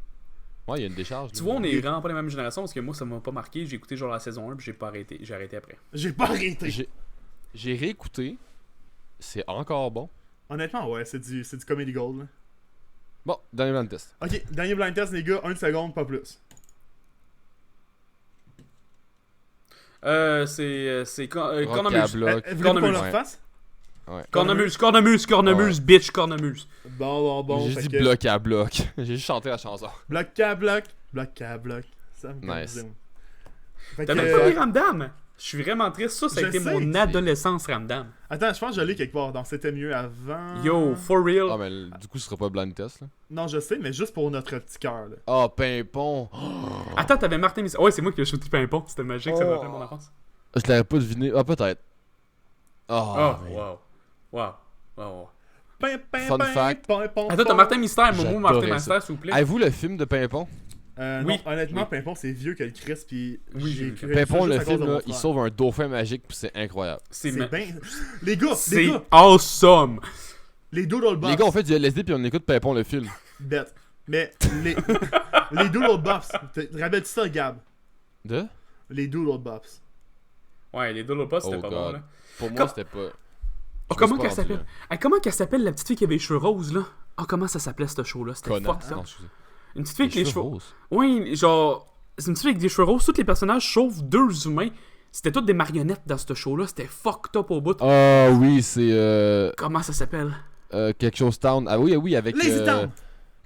Ouais, il y a une décharge. Tu là. vois, on est vraiment pas les mêmes générations parce que moi, ça m'a pas marqué. J'ai écouté genre la saison 1 puis j'ai pas arrêté. J'ai arrêté après. J'ai pas arrêté. J'ai réécouté. C'est encore bon. Honnêtement, ouais, c'est du comedy gold. Là. Bon, dernier blind test. Ok, dernier blind test, les gars, 1 seconde, pas plus. C'est Cornemuse. Rockablock. Voulez-vous qu'on Cornemuse. le refasse? Ouais. Cornemuse, bitch, Cornemuse. Bon, J'ai fait juste dit que- bloc à bloc. J'ai juste chanté la chanson. Bloc à bloc, bloc à bloc. Ça me Nice. dit. Fait T'as que, même pas vu Ramdam? Je suis vraiment triste. Ça a Je été sais, mon c'est- adolescence, Ramdam. Attends, je pense que je l'ai quelque part. Donc c'était mieux avant. Yo, for real. Ah, mais du coup, ce sera pas blind test, là. Non, je sais, mais juste pour notre petit cœur. Là. Ah, Pimpon. Attends, t'avais Martin Miss. Ouais, c'est moi qui ai shooté Pimpon. C'était magique, ça me rappelle mon enfance. Je l'avais pas deviné. Ah, peut-être. Oh, mais- wow. Fun fact. Attends, t'as Martin Mystère, Momo J'adorais Martin ça. Mystère, s'il vous plaît. Avez-vous le film de Pimpon? Oui. Non, honnêtement, Oui. Pimpon, c'est vieux que le Chris, puis Oui, j'ai oui. cru Pimpon, ça le juste à cause film, de mon là, il frère. sauve un dauphin magique, puis c'est incroyable. C'est C'est ma- bien. Les gars, C'est awesome. les Doodle Buffs. Les gars, on fait du LSD, puis on écoute Pimpon, le film. Bête. Mais les, les Doodle Buffs, te rappelles-tu ça, Gab? De? Les Doodle Buffs. Ouais, les Doodle Puffs, c'était Oh pas God. bon, là. Pour moi, Comme- c'était pas... Oh, Je comment me suis qu'elle pas s'appelle? rendu Comment qu'elle s'appelle, la petite fille qui avait les cheveux roses, là? Oh, comment ça s'appelait, ce show-là? C'était Conan. fuck, ça. Non, excusez. Une petite fille avec les cheveux... roses. Oui, genre... C'est une petite fille avec des cheveux roses. Tous les personnages, sauf 2 humains, c'était toutes des marionnettes dans ce show-là. C'était fucked up au bout. Ah oui, c'est Comment ça s'appelle? quelque chose Town. Ah oui, avec... Lazy Town.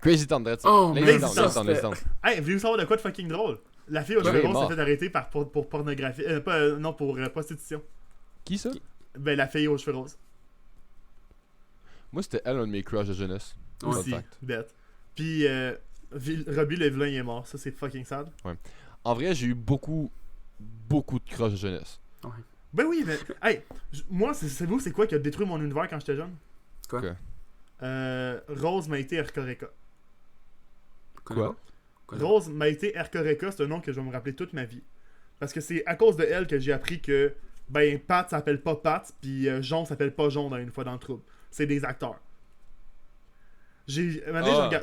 Crazy Town, that's it. Oh, Lazy Lazy Town, Town, Lazy Town, Lazy Town. Hey, voulez-vous savoir de quoi de fucking drôle? La fille aux Ouais, cheveux il est roses mort. s'est fait arrêter pour pornographie. Non, pour prostitution. Qui ça? Ben, la fille aux cheveux roses. Moi, c'était elle, un de mes crushs de jeunesse. Fun Aussi, fact. bête. Puis, Robbie le vilain il est mort. Ça, c'est fucking sad. En vrai, j'ai eu beaucoup de crushs de jeunesse. Ben oui, mais. Hey, moi, c'est vous, c'est quoi qui a détruit mon univers quand j'étais jeune? Quoi? Rose Maïté Erkoreka. Quoi? Rose Maïté Erkoreka, c'est un nom que je vais me rappeler toute ma vie. Parce que c'est à cause de elle que j'ai appris que ben Pat s'appelle pas Pat, puis Jon s'appelle pas Jon dans Une fois dans le trouble. C'est des acteurs. J'ai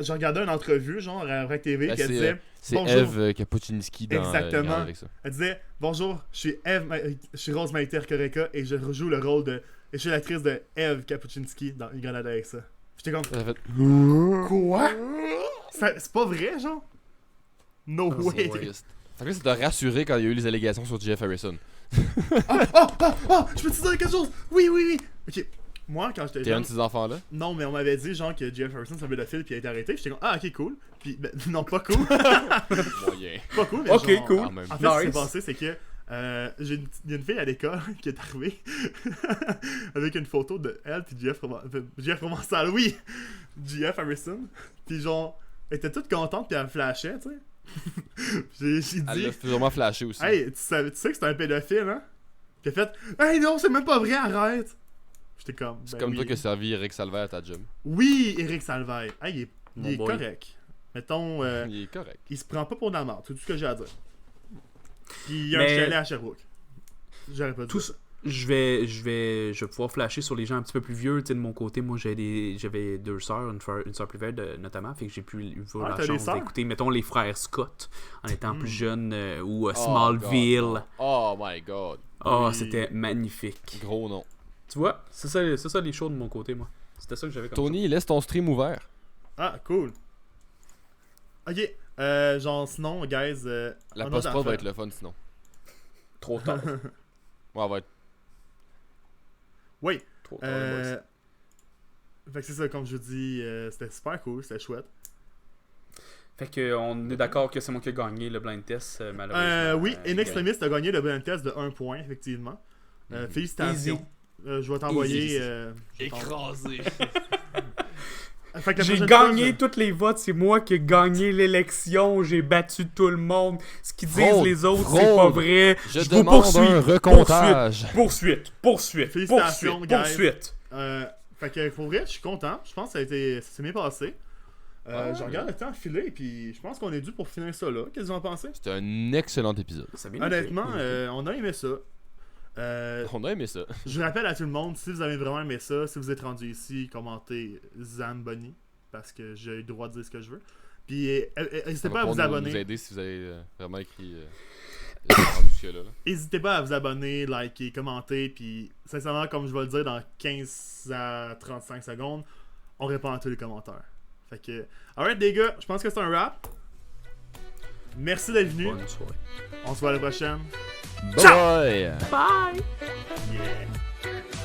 regardé une entrevue, genre, à Vrac TV, Ben, qui c'est, disait C'est bonjour. Eve Kapuczynski dans Exactement. Grande avec ça. Elle disait bonjour, je suis Rose Maïté Erkoreka et je rejoue le rôle de. Et je suis l'actrice de Eve Kapuczynski dans Une grenade avec ça. J'étais comme. Elle a fait... Quoi? C'est pas vrai, genre? No C'est way! worst. Fait que là, ça t'a rassuré quand il y a eu les allégations sur Jeff Harrison. Ah! Je peux te dire quelque chose? Oui! Ok. moi, quand j'étais T'es un jeune. de ces enfants-là? Non, mais on m'avait dit, genre, que Jeff Harrison c'est un pédophile puis il a été arrêté. J'étais comme, ah, ok, cool. Puis, ben, non, pas cool. Moyen. Pas cool, mais Ok, genre, cool. Quand même. En fait, ce qui s'est Nice. passé, c'est que il y a une fille à l'école qui est arrivée avec une photo de elle puis Jeff Provençal, oui! Jeff Harrison. Puis genre, elle était toute contente puis elle me flashait, tu sais. J'ai Elle dit, l'a sûrement flashé aussi. hey, tu sais que c'est un pédophile, hein? Puis elle fait, hey non, c'est même pas vrai, arrête! J'étais comme, C'est ben comme oui. toi qui a servi Eric Salvaire à ta job. Oui, Eric Salvaire. Hey, il Mon est boy. correct. Mettons, Il est correct. il se prend pas pour de la merde, c'est tout ce que j'ai à dire. Puis il y a un Mais- chalet à Sherbrooke. J'aurais pas dit Tout ça. ça- je vais pouvoir flasher sur les gens un petit peu plus vieux. Tu sais, de mon côté, moi, j'avais 2 sœurs, une sœur plus vieille notamment, fait que j'ai pu avoir Ah, la t'as des chance sœurs? d'écouter, mettons, les frères Scott en étant plus jeune ou Oh, Smallville. God, non. Oh my god. Oh, Oui. c'était magnifique. Gros nom. Tu vois, c'est ça les shows de mon côté, moi. C'était ça que j'avais comme Tony, laisse ton stream ouvert. Ah, cool. Ok, genre sinon, guys. La un autre post-prod va affaire. être le fun sinon. ça. Trop tard. Ouais, elle va être Oui, Trop tard, les boys. fait que c'est ça, comme je vous dis, c'était super cool, c'était chouette. Fait que on est d'accord que c'est moi qui ai gagné le blind test, malheureusement. Oui, J'ai In Extremis a gagné le blind test de 1 point, effectivement. Félicitations. Easy. Je vais t'envoyer. Easy. Je vais t'envoyer. écrasé. Fait que la J'ai prochaine gagné fois, tous les votes, c'est moi qui ai gagné l'élection, j'ai battu tout le monde. Ce qu'ils disent Fraude, les autres, c'est fraude. pas vrai. Je vous demande poursuis. un recomptage. Poursuite. Félicitations, guys. Poursuite. fait que pour vrai, je suis content. Je pense que ça s'est bien passé. Ouais. Je regarde le temps filer, et puis je pense qu'on est dû pour finir ça là. Qu'est-ce que vous en pensez? C'était un excellent épisode. Ça a bien Honnêtement, été. on a aimé ça. On a aimé ça. Je rappelle à tout le monde, si vous avez vraiment aimé ça, si vous êtes rendu ici, commentez Zamboni, parce que j'ai le droit de dire ce que je veux. Puis n'hésitez Ça pas va à vous pouvoir nous abonner. aider si vous avez vraiment écrit rendu jusque-là, là. N'hésitez pas à vous abonner, liker, commenter, puis sincèrement, comme je vais le dire dans 15 à 35 secondes, on répond à tous les commentaires. Fait que, alright les gars, je pense que c'est un wrap. Merci d'être venu. Bonne soirée. On se voit à la prochaine. Bye! Bye! Yeah.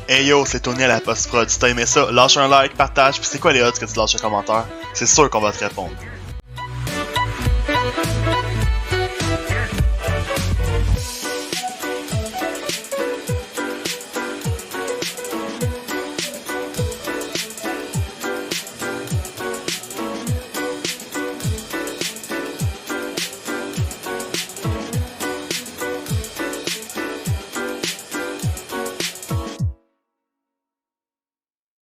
Hey yo, c'est Tony à la post-prod. Si t'as aimé ça, lâche un like, partage, pis c'est quoi les odds que tu lâches un commentaire? C'est sûr qu'on va te répondre.